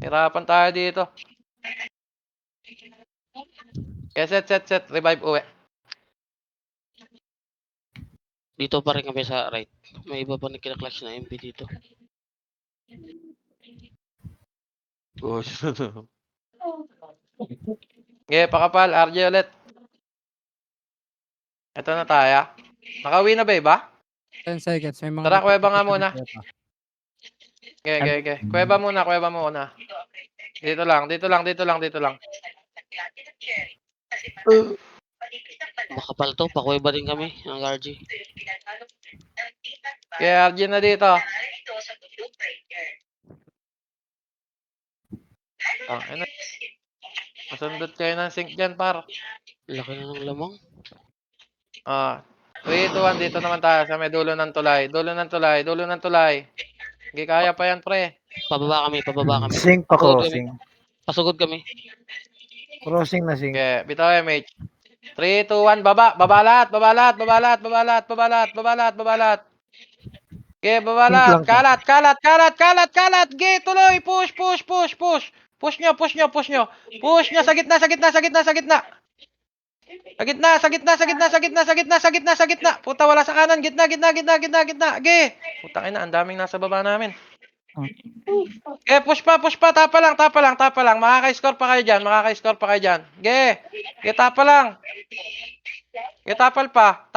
Hirapan tayo dito. Okay, set. Revive, uwi. Dito pa rin kami sa right. May iba pa na kina-clutch na MP dito. Gosh. Okay, pakapal. RJ ulit. Ito na tayo. Nakauwi na ba iba? 10 seconds. May mga Tara, kuweba nga notification muna. na pa. Okay. Kuweba muna. Dito lang. Makapal to, pakuweba din kami, ang RG. Okay, RJ na dito. Ano? Masundot kayo ng sync dyan, par. Laki na ng lamang. 3, 2, 1, dito naman tayo sa may dulo ng tulay. Hindi kaya pa yan, pre. Pababa kami. Sing pa crossing. Pasugod kami. Crossing na sing. Okay, bitaw MH. 3, 2, 1, baba lahat. Okay, baba lahat. Kalat. Okay, tuloy. Push. Push nyo. Sa gitna. Sa gitna. Puta, wala sa kanan. Gitna. Okay. Putang ina, ang daming nasa baba namin. Okay, push pa. Tapa lang. Makaka-score pa kayo dyan. Okay, tapa lang. Okay, tapal pa.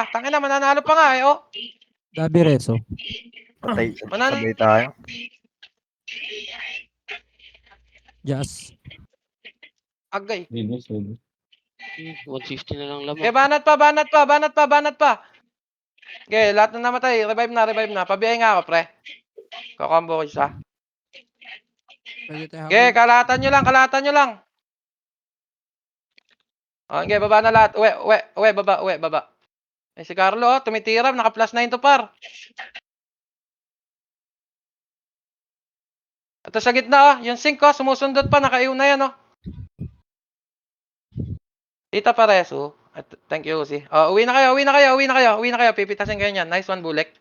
Tangina, mananalo pa nga eh, oh. Gabi Reso. Patay. Manan- Sabay tayo. Jazz. Agay. 150 na lang lamang. Okay, banat pa. Okay, lahat na namatay. Revive na. Pabiyay nga ako, pre. Kakombo ko isa. Pwede tayo Okay, kalahatan nyo lang. Okay, baba na lahat. Uwe, baba. Eh, si Carlo, oh, tumitiram. Naka +9 to, par. Ito sa gitna, oh. Yung sync, oh. Sumusundot pa. Nakaiw na yan, oh. Tita Pareso. Thank you, Uzi. Uwi na kayo. Pipitasin kayo niyan. Nice one, Bulek.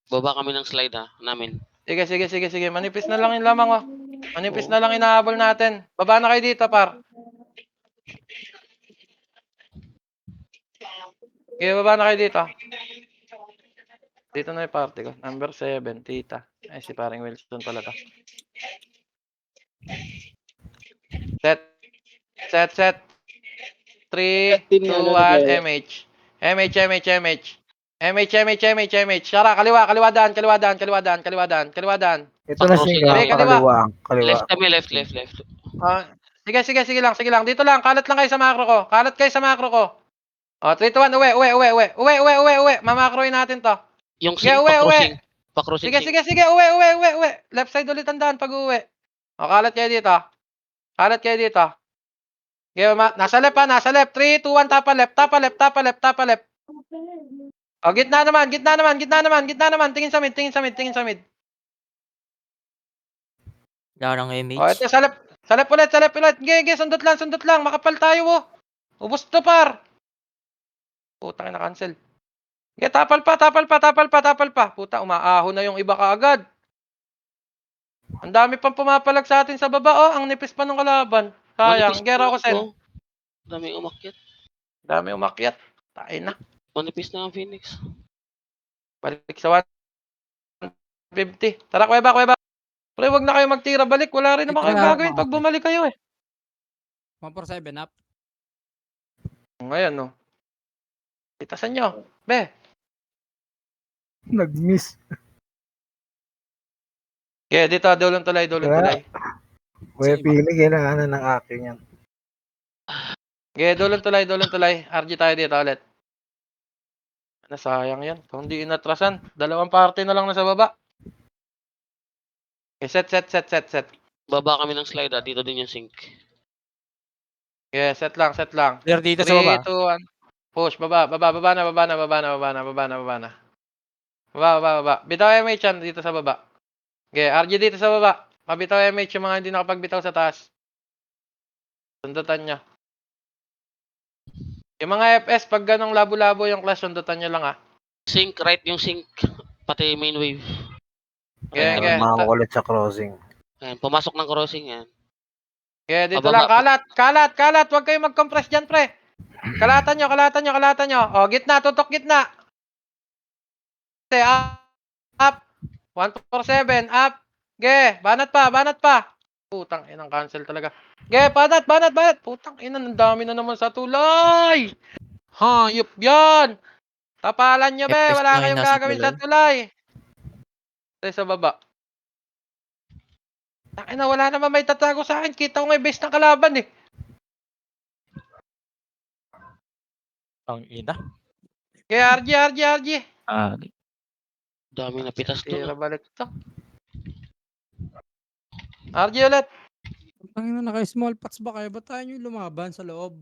Baba kami ng slide ha, namin. Sige. Manipis na lang yung lamang, oh. Manipis na lang inahabol natin. Baba na kayo dito, par. Okay, baba na kayo dito. Dito na yung party ko. Number 7, tita. Ay, si paring Wilson pala to. Set. 3, 2, 1, MH. Tara, kaliwa daan. Ito na sing. Crossing. Kaliwa. Left kami, left. Sige lang. Dito lang, kalat lang kayo sa macro ko. 3, 2, 1, uwi. Mamakroin natin to. Yung Okay, sync, uwi. pa-crossing. Sige, uwi. Left side ulit tandaan pag uwi. Kalat kayo dito. Okay, nasa left. 3, 2, 1, tapa left. Gitna naman. Tingin sa mid. Wala ng MH. Ito sa left ulit. Okay, sundot lang. Makapal tayo, oh. Ubos to, par. Putang ina, cancel. Okay, tapal pa. Puta, umaahon na yung iba kaagad. Ang dami pang pumapalag sa atin sa baba, oh. Ang nipis pa ng kalaban. Sayang, gera ko, Sen. Dami umakyat. Tayo na. Manipis na ang Phoenix. Balik sa 150. Tara, kuweba. Pre, wag na kayo magtira. Balik. Wala rin naman kayong gagawin pag bumalik kayo, eh. 147 up. Ngayon, no. Itasan nyo. Be. Nag-miss. Okay, dito. Dulong tulay. Kuya Pili, kailangan ng akin yan. Okay, dulong tulay. RG tayo dito ulit. Nasayang yan. Kung di inatrasan, 2 party na lang nasa baba. Okay, set. Baba kami ng slide ha, dito din yung sync. Okay, set lang. Clear dito sa 3, baba. 2, 1. Push, baba na. Baba. Bitaw MH yan dito sa baba. Okay, RG dito sa baba. Mabitaw MH yung mga hindi nakapagbitaw sa taas. Sundutan niya. Yung mga FS, pag ganong labo-labo yung clash, sundutan nyo lang ah. Sync, right yung sync. Pati main wave. Kaya, kaya. Makakulit sa crossing. Ayan, pumasok ng crossing yan. Kaya dito Pababa. lang, kalat. Huwag kayo mag-compress dyan, pre. Kalatan nyo. O, gitna, tutok gitna. Up. 147, up. Banat pa. Putang inang cancel talaga. Banat. Putang ina, ang dami na naman sa tulay. Hayop yan. Tapalan nyo, be. FPS Wala lang yung kayong nasa gagawin tulay. sa tulay. Tayo sa baba. Tangina, wala naman may tatago sa akin. Kita ko nga yung base ng kalaban eh. Ang ina. Kaya RG. Ah, Dami na pitas Tira doon. balik to. RG ulit. Ang naka-small pots ba kayo? Ba't tayo nyo lumaban sa loob?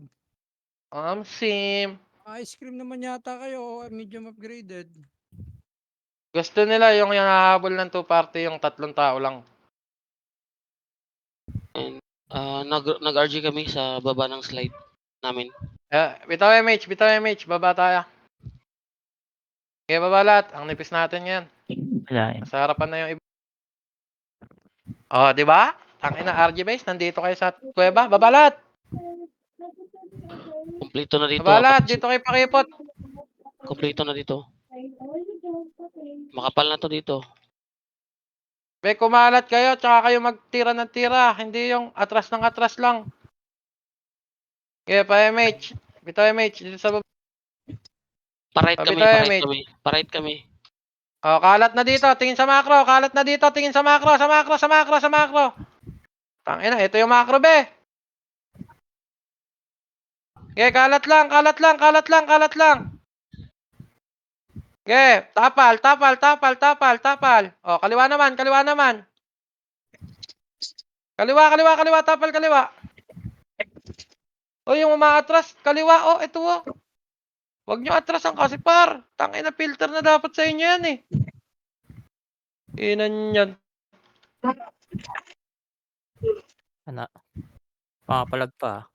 Sim. Ice cream naman yata kayo, medium upgraded. Gusto nila yung hahabol ng 2-party, yung 3 tao lang. Nag-RG kami sa baba ng slide namin. Bitaw MH. Baba tayo. Okay, baba lahat. Ang nipis natin yan. wala yun. Sa harapan na yung iba. Oh, di ba? Tangina RG base, nandito kayo sa kuweba. Baba lahat. Kompleto na dito. Baba lahat. Dito kayo pakipot. Kompleto na dito. Makapal na to dito. Be, kumalat kayo, tsaka kayo magtira ng tira. Hindi yung atras ng atras lang. Okay, pa MH. Bitaw MH. Dito sa baba. Parite Sabi kami, tayo, parite mate. kami. Parite kami. Oh, kalat na dito. Tingin sa macro. Tingin sa macro. Sa macro. Tangina, ito yung macro, be. Okay, kalat lang. Okay, tapal. Oh, kaliwa naman. Kaliwa, tapal, kaliwa. Oh, yung umaatras, kaliwa. Oh, ito oh. Huwag nyo atrasan kasi par. Tangina, filter na dapat sa inyo yan eh. Inan yan. Pangapalag pa.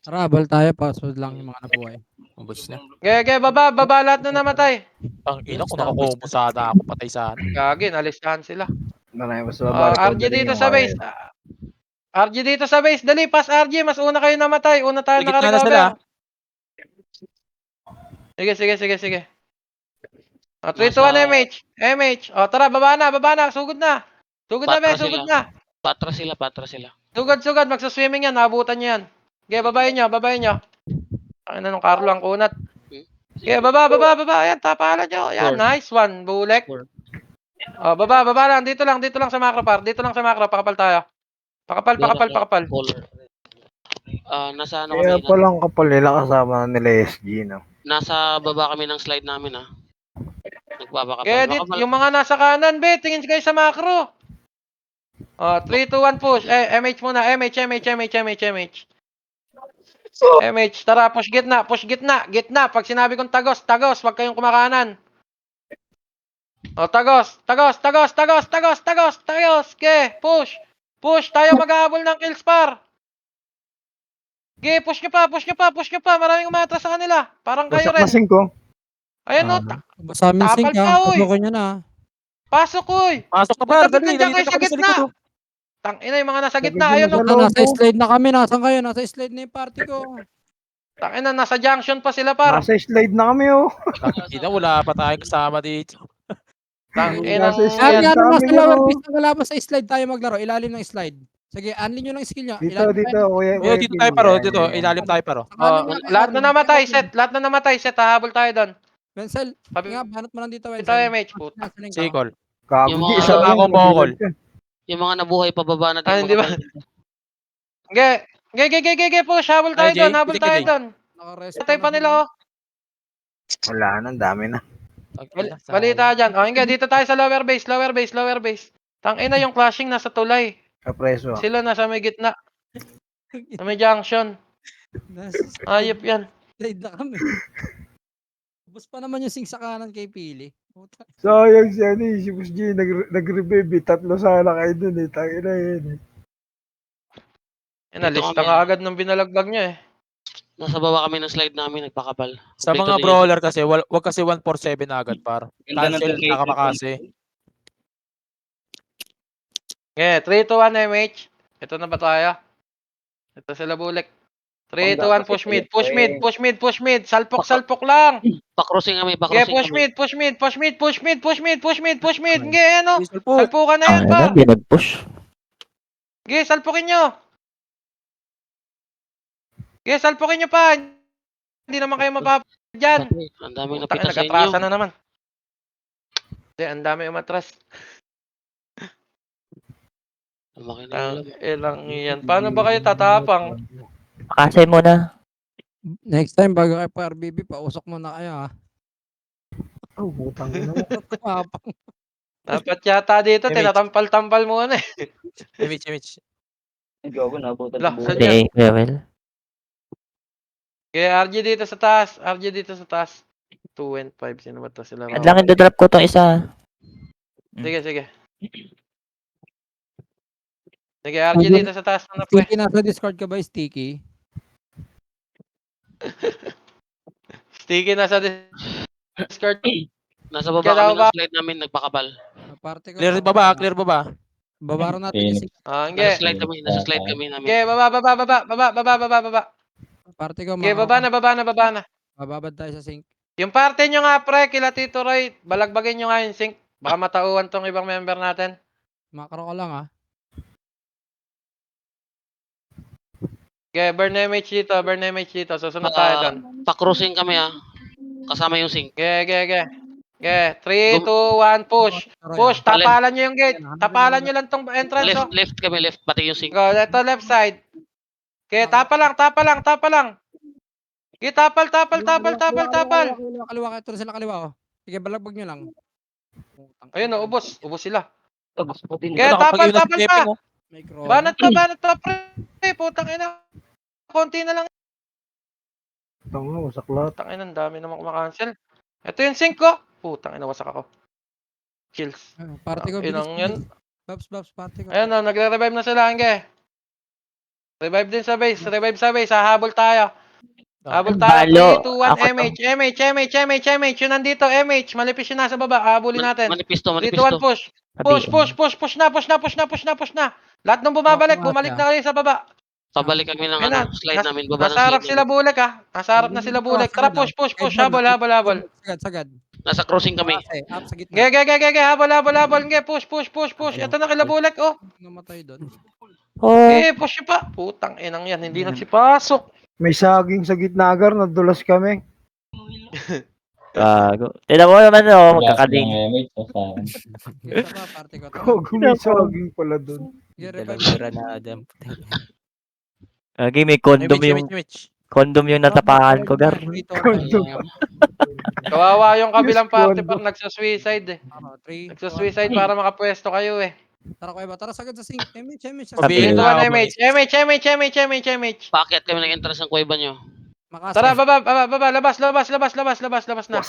Rabal tayo, password lang yung mga nabuhay. Ubus na. Okay, baba lahat na namatay. Ang ina, kung Basta, nakakombo sana ako, patay sana. Gagi, nalistahan sila. Mas mabalik. RG dito sa base. RG dito sa base. Dali, pass RG. Mas una kayo namatay. Una tayo Sa gitna na sila. nakarecover. Sige. 3, 2, 1, MH. O, tara, baba na. Sugod na, Patras sila. Sugod. Magsaswimming yan. Naabutan nyo yan. Okay, babayin nyo. Ay na nung Carlo ang kunat. Okay, baba. Ayan, tapalan nyo. Ayan, nice one. Bulek. O, baba lang. Dito lang sa macro par. Pakapal tayo. Pakapal. Nasa ano Kaya kami? palang kapal nila kasama nila SG, no? Nasa baba kami ng slide namin ah. Nagpapakapal. Kaya yung mga nasa kanan, be, tingin kayo sa macro. O, 3, 2, 1, push. MH muna. MH. Tara, push gitna. Pag sinabi kong tagos, wag kayong kumakanan. O, tagos. Okay, push. Tayo maghahabol ng kills par. Okay, push nyo pa. Maraming umatras sa kanila. Parang kayo rin. Masing ko. Ayan o, Sa amin Tapal sync pa, ha, oy. pasukin nyo na. pasok oy. Pasok ka ba? Ba't Dali, nandiyan kayo dito sa kami sa gitna? likod. Tangina yung mga nasa Sabi gitna. ko Ayun na o. sa loob. Nasa slide na kami, nasan kayo? Nasa slide na yung party ko. Tangina, nasa junction pa sila par. Nasa slide na kami, oh. Ina, wala pa tayong kasama dito. Tanginang Nasa slide. Ano yan. nasa Sabi lower nyo. piece na wala pa sa slide tayo maglaro, ilalim ng slide. Sige, unli nyo lang skill nyo. Dito, kuya. Kuya, dito tayo paro. Dito, ilalim tayo paro. Lahat na namatay, set. Hahabol tayo doon. Bensel, Pabi- nga, banat mo lang dito, Ito Bensel. MH, puta. Sikol. Kago, Yung di, mga- isa lang. Ako, Bokol. Yung mga nabuhay pababa natin. Ah, hindi ba? Ge, push. Habol tayo Ay, Jay, doon. pitik ka, Jay. Patay pa nila, oh. Wala na, dami na. Balita dyan. O, hindi. Dito tayo sa lower base. Tangina yung clashing nasa tulay. Kapreso. Sila nasa may gitna. Sa may junction. Ayop yan. Slide na kami. Bus pa naman yung sing sa kanan kay Pili. Puta. Sayang siya ni si Boss G, nag-revive. Tatlo sana kayo dun eh. Tangina yan eh. Nalista nga agad ng binalaglag niya eh. Nasa baba kami ng slide namin, nagpakapal. Sa Dito mga din. brawler kasi, wag kasi 147 na agad, par. Ganda ng Cancel, locator. saka makase. Okay, 3, 2, 1, MH. Ito na ba tayo? Ito sila bulik. 3, 2, 1, push mid, push mid, push mid, push mid. Salpok, salpok lang. Pa-crossing kami, Okay, pa-crossing push kami. mid, push mid, push mid, push mid, push mid, push mid, push mid. Okay, ano? Diesel po. Salpukan na yan Ang ina, pa. hindi nag-push. Okay, salpukin nyo. Okay, salpukin nyo pa. Hindi naman kayo mapapa dyan. Ang daming Putang ina, napita sa nag-atrasa inyo. na naman. Hindi, ang dami umatras. Lumaki na yun. Ilang yan. Paano ba kayo tatapang? Makasay muna. Next time, bago kayo pa RBB, pausok mo na kayo, ha? Oh, butang ina. Tapang. Dapat yata dito, Image. tinatampal-tampal muna eh. Image. Gago, nabutan Lah, ng saan buhay. yan? Hindi, Kuya Will. Okay, RG dito sa taas. RG dito sa taas. 2 and 5. Sino ba to sila? At lang drop ko tong isa. Sige, sige. Sige, RG dito sa taas. Ano pre? Sticky, nasa Discord ka ba, Sticky? Sticky na sa Discord. Nasa baba Kaya kami ba? ng slide namin, nagpakapal. Parte ko. Clear baba, clear baba. Babaro natin yung Phoenix. Ah, Nasa okay. slide kami, nasa slide kami namin. Okay, baba. Parte ko, Okay, baba na. Mababad tayo sa sync. Yung parte nyo nga pre, kila Tito Roy, balagbagin nyo nga yung sync. Baka matauhan tong ibang member natin. Makro ko lang, ha? Okay, burn MH dito. Susunod tayo doon. Pa-crossing kami kasama yung sync. Okay. Okay, 3, 2, 1, push. Push, tapalan nyo yung gate. Tapalan nyo lang tong entrance. Left kami, left, pati yung sync. Go, ito left side. Okay, tapa lang. Okay, tapal. Kaliwa, ito na sila kaliwa, oh. Sige, balagbag nyo lang. Ayun, ubos sila. Pati Kaya tapal pa. Micro. Banat pa, pre. Putang ina. Konti na lang. Tama, saklat. Putang ina, ang dami namang kumakancel. Ito yung sync ko. Putang ina, wasak ako. Kills. Parte ko, bilis. Inang yan. Babs, parte ko. Ayun, nagre-revive na sila, Angge. Revive din sa base. Hahabol tayo. Habol tayo. 3, 2, 1, Ako MH. Yun nandito, MH. Malipis yun nasa baba. Habulin natin. Manipis to, 3, manipis 2, 1, to. push. Push na. Lahat ng bumalik na kayo sa baba. Pabalik kami ng Ayun na. slide namin, baba ng Nasa harap slide sila namin. bulik Nasa harap na sila bulik. Tara, push. Habol. Sagad. Nasa crossing kami. Up sa gitna. Ge. Habol. Ge, push. Ito na kila bulik, oh. Namatay doon. Oh, Push nyo pa. Putang inang yan. Hindi nagsipasok. May saging sa gitna, Agar. Nadulas kami. gago. Tignan mo naman, magkakaling. Kita pa, parte ko. May saging pala dun. Granada. May condom yung natapakan ko, Gar. Kawawa yung kabilang party par nagsa-suicide eh. Nagsa-suicide para makapwesto kayo eh. Tara, Kuya, tara sagad sa sync. MH. Sabi- 3, 2, 1, MH. Paakyat kami ng entrance ng kuweba nyo. Makasay. Tara, baba, labas na.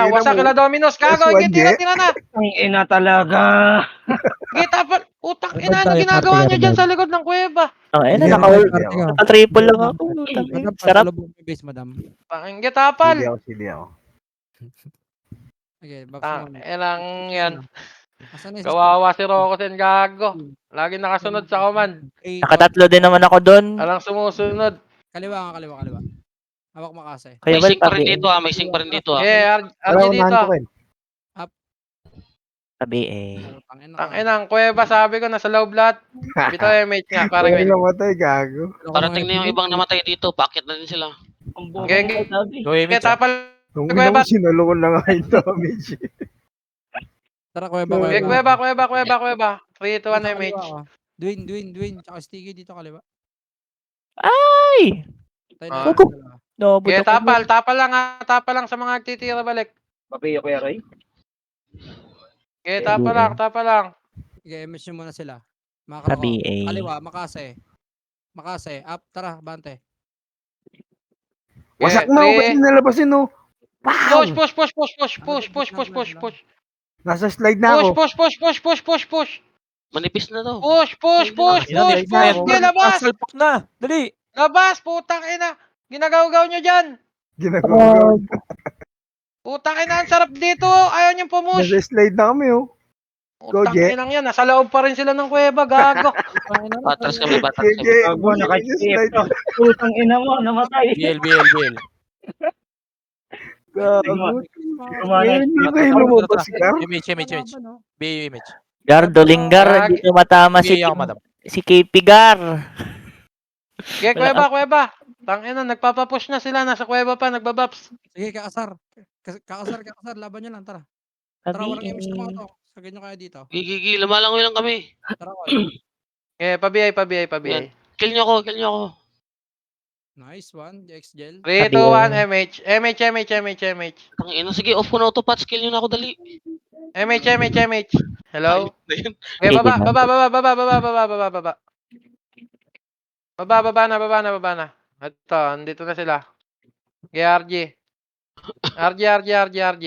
Wasak kila Dominos. Gago, tira na. Ang ina talaga. Tapal. Utang ina, ano ginagawa nyo dyan sa likod ng kuweba? Ang ina, Sige, naka-triple lang ako. Sarap. Base, madam. Pangingge tapal. Hindi ako. Okay, box mo. Ilang yan. Asan na Kawawa si Rokosen, gago. Lagi nakasunod sa command. Nakatatlo din naman ako doon. Alang sumusunod. Kaliwa. Hawak makasay. Kaya May well, sync pa rin dito may sync pa rin dito RG dito. Sabi Ang inang kuweba, sabi ko, nasa loob lahat. Ito MH nga, parang May yun. namatay, gago. Parating na yung ibang namatay dito, paakyat na din sila. Okay, tapal. Nung Kuweba. ina mo, sinulungan na nga yung damage. Tara, Okay, Kuweba. kuweba. 3, 2, 1, MH. Dwayne. Tsaka Sticky dito kaliwa. ay! Tayo Ah. na. Dalawa. No, Okay, tapal lang sa mga nagtitira balik. Papiyo Kuya Roy. Okay, tapal lang. Sige, MH nyo muna sila. Sabi Kaliwa, Makase. Up, tara, bante. Wasak na, Okay, huwag nalabasin, no. Push. Nasa slide na ako. Push. Manipis na to. Push. Okay, labas. Salpak na. Dali. Labas, putang ina. Ginagaw-gaw nyo dyan. Ginagawa. Putang ina, ang sarap dito. Ayaw niyong pumush. Nasa slide na kami, oh. Putang Jet. inang yan. Nasa loob pa rin sila ng kuweba. Gago. Patras kami, patras kami. Sige, Gago, naka-slide. Putang ina mo, namatay. BL. Gago. Tumanay. Ngayon hindi kayo lumabas, Gar. Image. B image. Gardo Linggar, hindi ko matama si, B ako, madam. si KP Gar. Okay, kuweba. Tangina, nagpapapush na sila. Nasa kuweba pa, nagbabaps. Sige, kakasar. Kakasar. Laban nyo lang, tara. Tara, walang image na mga to. Sagad nyo kaya dito. Gigi, lumalangoy lang kami. Tara, ko. Okay, pabiyay. Kill nyo ako. Nice one, XGel. 3, 2, 1, MH. Tangina, sige, off ko na auto patch. Kill nyo na ako, dali. MH. Hello? Ayun. Okay, baba. Baba na. Ito, andito na sila. Okay, RG.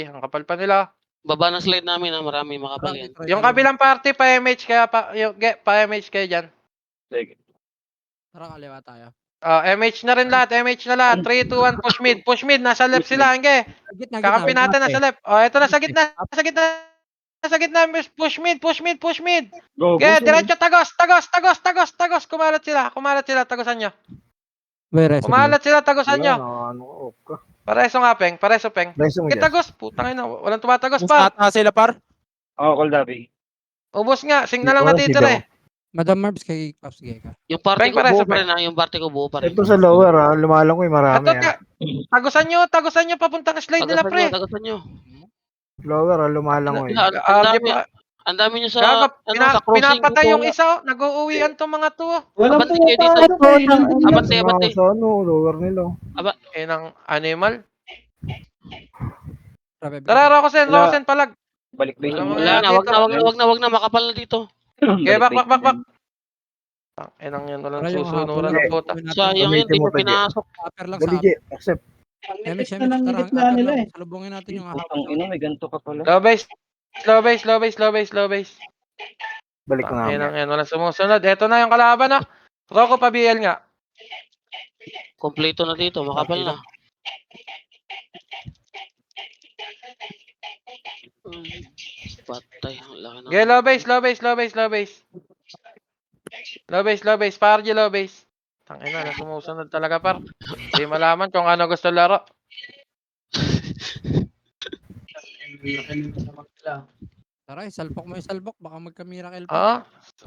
Ang kapal pa nila. Baba ng slide namin, ha. Marami makapal yan. Yung kabilang party, pa-MH kaya pa-MH kayo dyan. Tara, kaliwa tayo. MH na rin lahat. 3, 2, 1, push mid. Nasa left sila, Angge. Gitna. Kakampi natin, nasa left. Ito na sa gitna. Push mid. Go, Okay, diretso, tagos. Kumalat sila, tagosan nyo. Kumalat sila, tagosan nyo. Ano, off ka. Pareso nga, Peng. Reso mo Okay, dyan. tagos. Putang ina, walang tumatagos Bus pa. ata sila, par. Oo, Koldabi. Ubos nga, sing na lang Wala, natitira sigaw. eh. Madam Marbs kay Pops Geka. Yung party Peng, ko pareso, buo pa rin, ha. Yung party ko buo pa rin. Ito sa lower, ha. Lumalangoy, marami, Ato, ha. tagosan nyo, papuntang slide nila, pre. Tagusan nyo. Lower, ha. Lumalangoy. Ang dami nyo sa, Gago, sa crossing. pinapatay yung isa, oh. Nag-uuwian tong mga to. Oh. Walang Abante kayo dito. pumapasok eh. Abante. Sa ano, lower nila. Ng animal. Grabe, Tara, Rokosen, palag. Balik ba yun? Wala na, wag na, makapal na dito. Okay, back. Enang yan, walang Tara, yung susunuran hapon. ng puta. Sayang yan, di Gamitin mo ko pa, pinasok. Upper lang Dali, sa J. Accept. MH, na ng tara, gitna upper nila lang. eh. Salubungin natin yung Putang hapon. ina, may ganito ka pala. Slow base. Balik ko nga. Enang yan, walang sumusunod. Eto na yung kalaban, na. Roko pa BL nga. Kompleto na dito, makapal na. Patay, ang laki na. Okay, low base. Par, low base. Tangina, na sumusunod talaga, par. Hindi malaman kung ano gusto laro. Tara, salpok mo yung salpok. Baka magka-miracle pa. Oo.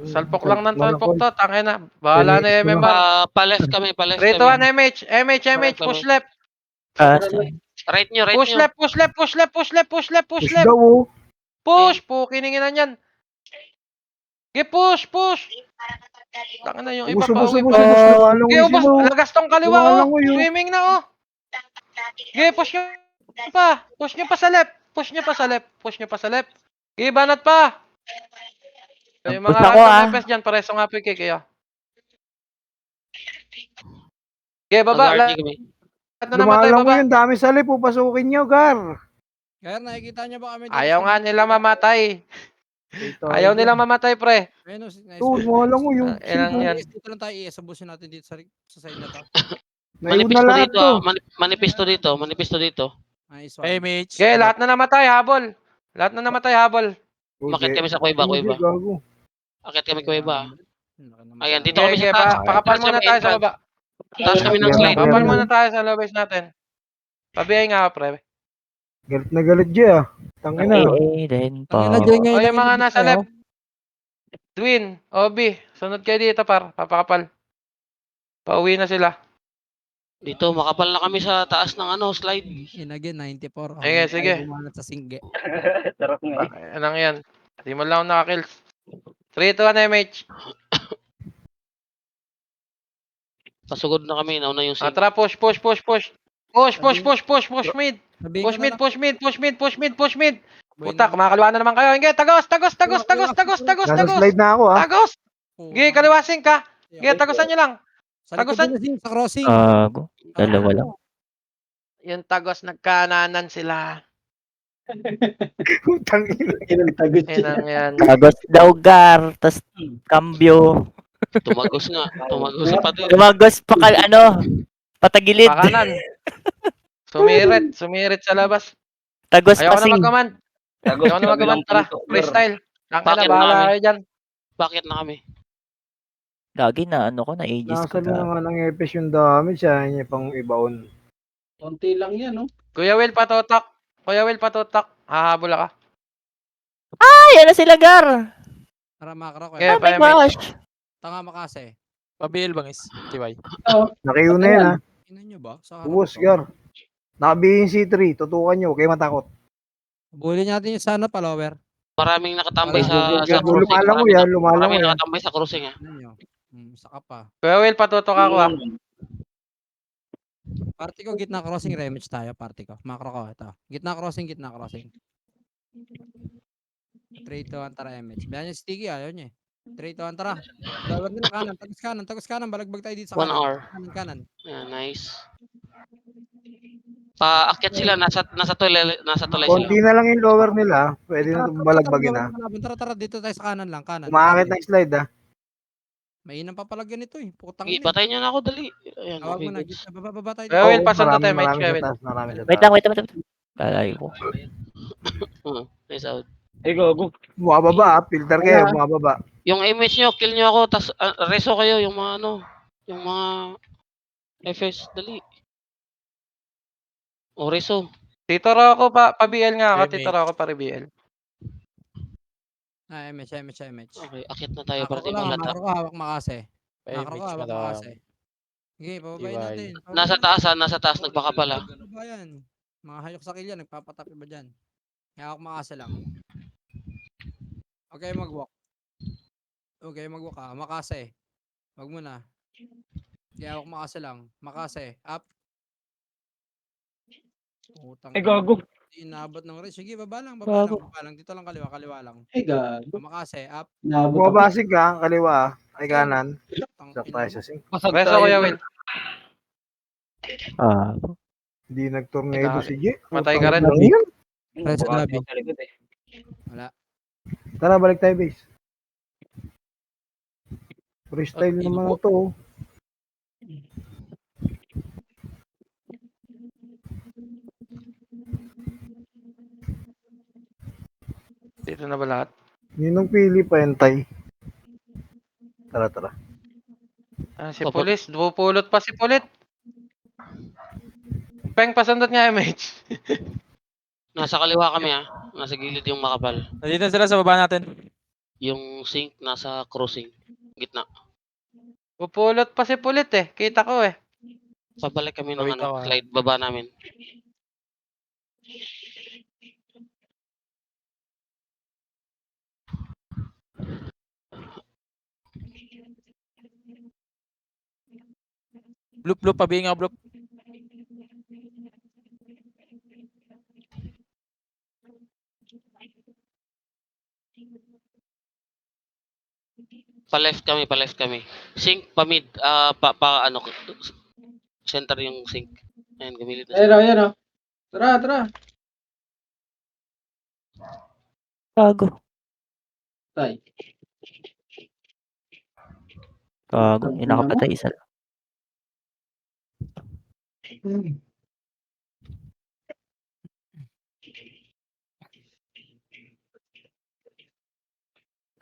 Salpok lang ng salpok to. Tangina. Bahala na yung MMR. Pa-left kami. 3, 2, 1, MH. Push left. Right nyo. Push left. Push daw, oh. Push. Kininginan yan. Okay, push. Tangina yung iba pa uwi pa. Okay, ubos. Lagastong kaliwa, oh. Lumalangoy, oh. Swimming na, oh. Okay, push nyo pa. Push nyo pa sa left. Okay, banat pa. Yung mga Push ako, FS dyan, pareso nga pick kayo. Okay, baba. Lahat na namatay, Lumalangoy baba. yung dami sa lip. Pupasukin nyo, Gar. Kaya nakikita niyo ba kami? Ayaw nga nila mamatay. Ayaw nila mamatay, pre. Ayun, nice. Lumalangoy yung. Ilang yan. Dito lang tayo i-asabusin natin dito sa side na to. Nauna lahat dito, to. Manipisto dito. Nice one. MH. Okay, lahat na namatay, habol. Makit kami sa kuweba. Gago. Akit kami kuweba. Ayan, Dito. dito kami sa taas. Pakapal muna tayo sa baba. Taas kami ng slide. Pakapal muna tayo sa low base natin. Pabiyay nga, pre. Galit na galit, J, ah. Tangina. Then po. O yung mga nasa left. Twin, Obi, sunod kayo dito, par. Papakapal. Pauwi na sila. Dito, makapal na kami sa taas ng slide. In again, 94. Sige. Bumanat sa singge. Sarap nga eh. Anong yan? Di mo lang ako nakakills. 3, 2, 1, MH. Pasugod na kami, nauna yung Tara, push mid. Push mid. Puta, kumakaliwa na naman kayo. Sige, tagos. Nasa slide na ako, ah. Tagos. Sige, kaliwasing ka. Sige, tagosan nyo lang. Sa likod Tagusan- na din, sa crossing. Dalawa lang. Yung tagos, nagkananan sila. Tangina. Ilang tagot siya. Inang yan. Tagos daw, Gar. Tas cambio. Tumagos nga. Tumagos pa din. Tumagos pa Patagilid. Pakanan. Sumirit sa labas. Tagos Ayoko na pasing. mag-command. Ayoko na mag-command, tara. Freestyle. Tangina, Bakit na bahala kami? kayo dyan. Bakit na kami? Lagi na ano ko, na ages ko. Nasal mo naman ang epes yung damage, siya niya pang ibaon. Konti lang yan, no? Kuya Will, patutok. Kuya Will, patutok. Hahabol ka. Ay, ano sila, Gar? Tara, makro ko. Okay, Oh my pa-MH. gosh. Tanga makase. Pabil bangis. TY. Nakiuna yan, ha? Tingnan nyo ba? Sa harap Ubus, ko. Gar. Nakabihin C3. Tutukan nyo. Huwag kayo matakot. Bully natin yung sana follower. Maraming nakatambay Para- sa cruising. Lumalango yan. Lumalango Maraming yan. nakatambay sa cruising, ah. Tingnan nyo. Saka pa. Kuya Will, patutok ako, ah. Party ko, gitna crossing, rematch tayo. Party ko. Macro ko, ito. Gitna crossing, gitna crossing. 3 to 1, tara MH. Bayan yung sticky, ayaw niya eh. 3 to 1, tara. Dalawag nila kanan, tagos kanan, balagbag tayo dito sa 1 kanan. hour. Kanan. Yeah, nice. Paakyat sila, nasa tulay sila. Konti na lang yung lower nila. Pwede na itong balagbagin, ha? Tara, dito tayo sa kanan lang, kanan. Umakakit na yung slide, ha? Mainam pa pala ganito eh. Putang Sige, ina. patay niyo na ako, dali. Ayan, Tawag okay, mo na, goods. gitna, baba tayo. Kuya Will, pasundot MH, marami Kuya sa Will. taas, marami sa Wait taas. lang. Kalay ko. Nice out. Bumababa, ha? Filter kayo, bumababa. Yung image nyo, kill nyo ako, tas reso kayo, yung mga yung mga FS, dali. O, reso. Tito Rocco, pa-BL nga ako. MH. Tito Rocco, pa-BL. MH. Okay, akit na tayo para Macro ko di lang, malata. macro ko, hawak makase. Macro ko, MH hawak madam. makase. Sige, pababayin TY. natin. Nasa taas, nagpaka pala. Ano ba yan? Mga hayok sa kilya, nagpapatapi ba dyan? Hawak makase lang. Okay, mag-walk. Makase. Wag mo na. Sige, hawak makase lang. Makase, up. Utang. gago. Inabot ng race. Sige, baba lang. Dito lang kaliwa lang. Ay, gago. Makase, up. Nabot ako. Bumabasig ka, kaliwa, ha? Ay kanan. Utang Sakta ina tayo mo. sa sing. Reso, Kuya Will. Ah. Hindi nagtornado Ikaw. si G. Matay ka rin. Utang ina yan. Reso lobby. Wala. Tara, balik tayo, base. Freestyle naman ito, oh. Dito na ba lahat? Ninong pili pa, entay. Tara. Si Pulis, pupulot pa si Pulit. Peng, pasundot nga MH. Nasa kaliwa kami, ah. Nasa gilid yung makapal. Nandito sila sa baba natin. Yung sink nasa crossing. Gitna. Pupulot pa si Pulit eh. Kita ko eh. Pabalik kami ng Wait ako, ah. slide baba namin. Bloop, pabi nga, bloop. Pa-left kami. Sink, pa-mid. Ano, center yung sink. Ayan, gamilit na siya. Ayan, o. Tara. Gago. Tay. Yung nakapatay isa.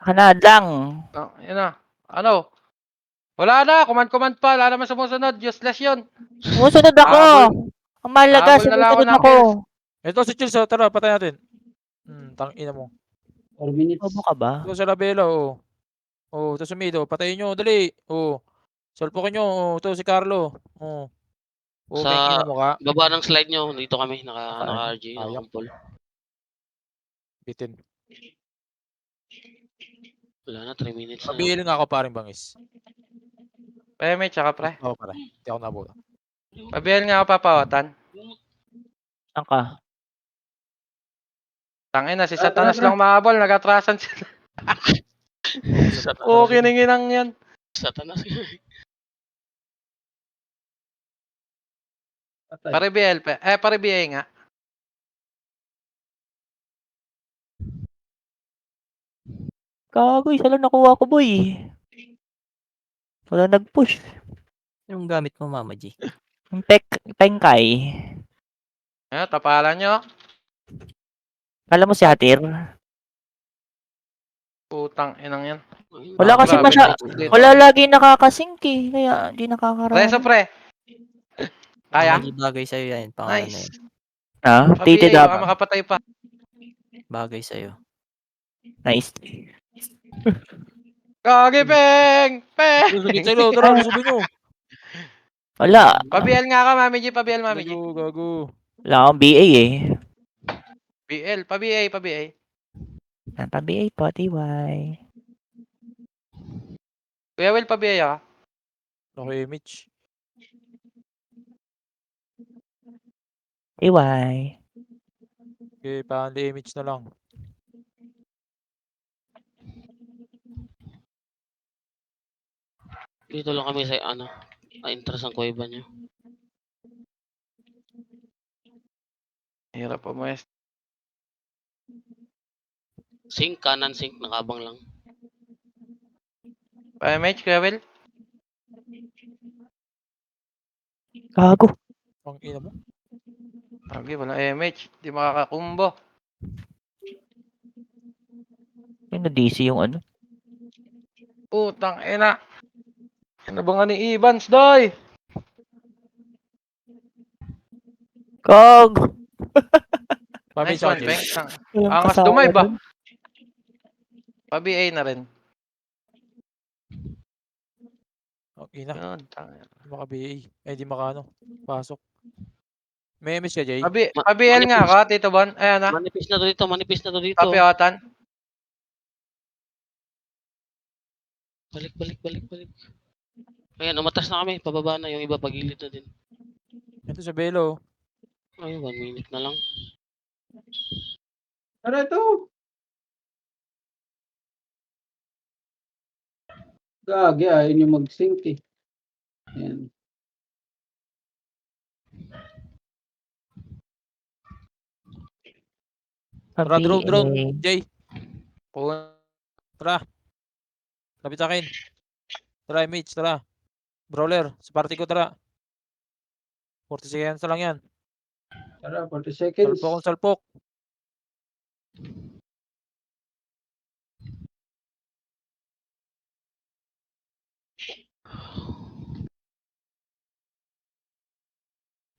Kanad lang. Oh, yun na. Ano? Wala na. Command pa. Wala naman sumusunod. Useless yun. Sumusunod ako. Ang mahalaga, Habol na lang ako sumusunod ng ako. Ito si Chills, oh. Tara, patay natin. Tangina mo. 4 minutes. Bobo ka ba? Ito sa labela, oh. Oh, ito sa mid, oh. Patayin nyo, dali. Oh. Salpukin nyo, oh. Ito si Carlo. Oh. Oh, Sa- may ina mo ka. Baba ng slide nyo. Dito kami. Naka-RG. Sayang. Naka-kumpol. Bitin. Wala na. 3 minutes na. Pabiling nga ako paring bangis. PMH tsaka pre. Oo, pare. Hindi ako nabuta. Pa-BL nga ako papawatan. Saan ka? Tangin na. Si Satanas lang mahabol. Nag-atrasan sila. Okay, ninginang yan. Satanas. Patay. Pare BL. Pare BA nga. Gago, isa lang nakuha ko, boy. Wala nag-push. Yung gamit mo, Mama G. Yung Pengkay. Ayan, tapalan nyo. Kala mo si Hatir? Putang inang yan. Wala kasi Grabe na dito. wala lagi nakakasync eh. Kaya di Reso, nakakarami. pre. Kaya? Hindi bagay sa'yo yan, pangalan na Nice. yan. Ah, titi Pabi, baka dap. makapatay pa. Bagay sa'yo. Nice. Kagi, Peng! Peng! Susubit sa'yo, tara, susubin nyo. Wala. Pabiel nga ka, Mami G. Pabiel, Mami G. Gago. Wala akong BA eh. BL, pa-BA, pa-BA. Pa-BA po, TY. Kuya Will, pa-BA ka. Okay, Mitch. TY. Okay, pandi Mitch na lang. Dito lang kami sa ano. Interest ang kuweba nyo. Hirap po mo eh. Sync, kanan sync, nakabang lang. Pa-MH, Kuya Will. Gago. Ang ina mo. Kagi, wala MH. Di makakakumbo. Yung na-DC yung ano. Putang ina. Ano ba nga ni Evans, doy? Kog! Mami, Nice one, Jay. Peng. Walang Angas kasama dumay ba? dun. Pa-BA na rin. Ang ina. Yun, tangina. Maka-BA. Eh, di maka ano. Pasok. May MS ka, Jay? Pa-BL nga ka, Tito Bon. Ayan na. Manipis na to dito, manipis na to dito. Kapiotan. Balik. Ayan, umatas na kami. Pababa na yung iba, pagilid na din. Ito sa Belo. Ay, 1 minute na lang. Tara ito. Gagi, ayaw nyo mag-sync eh. Ayan. Tara, drone. Pa-BA. Jay. Pun. Tara. Lapit sa akin. Tara, Mitch. Tara. Brawler. Sa party ko, tara. 40 seconds na lang yan. Tara, 40 seconds. Salpok ang salpok.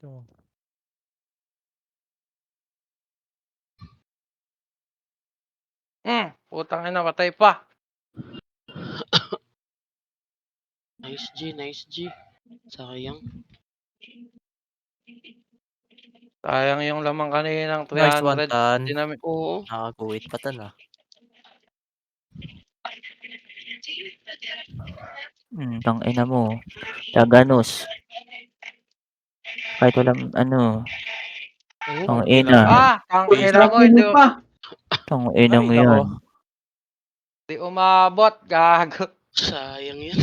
Ito. Putang ina, patay pa. Nice G. Sayang. Sayang yung lamang kaninang Nice one, 300. Tan. Dinami. Oo. Nakaguhit pa tan ah. Tangina mo. Taganus. Kahit walang ano. Ang ina. Ang ina mo, Hindi pa. Ang ina mo Ay, nako. yan. Di umabot, gago. Sayang yan.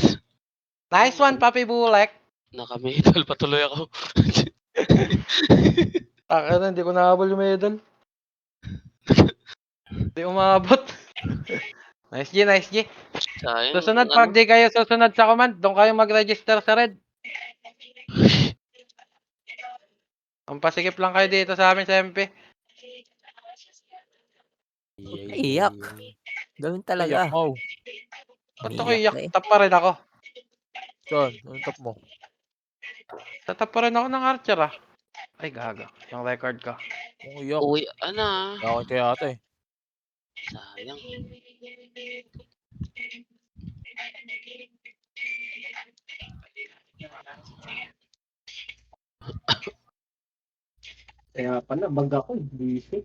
Nice one, Papi Bulek. Naka-medal patuloy ako. Taka hindi ko nahabol yung medal. Di umabot. Nice G. Sayang. Susunod, pag di kayo susunod sa command, doon kayo mag-register sa red. Ang pasikip lang kayo dito sa amin sa MP. Iyak. Gawin talaga. Iyak mo. Ba't ako Umiiyak iyak? na eh. Tap pa rin ako. Saan? Anong top mo? Tatap pa rin ako ng archer ah. Ay gaga, yung record ko. Kung iyak. Uy, ana. Yakon kaya ata eh. Sayang. Kaya pala, bag ako. Busy.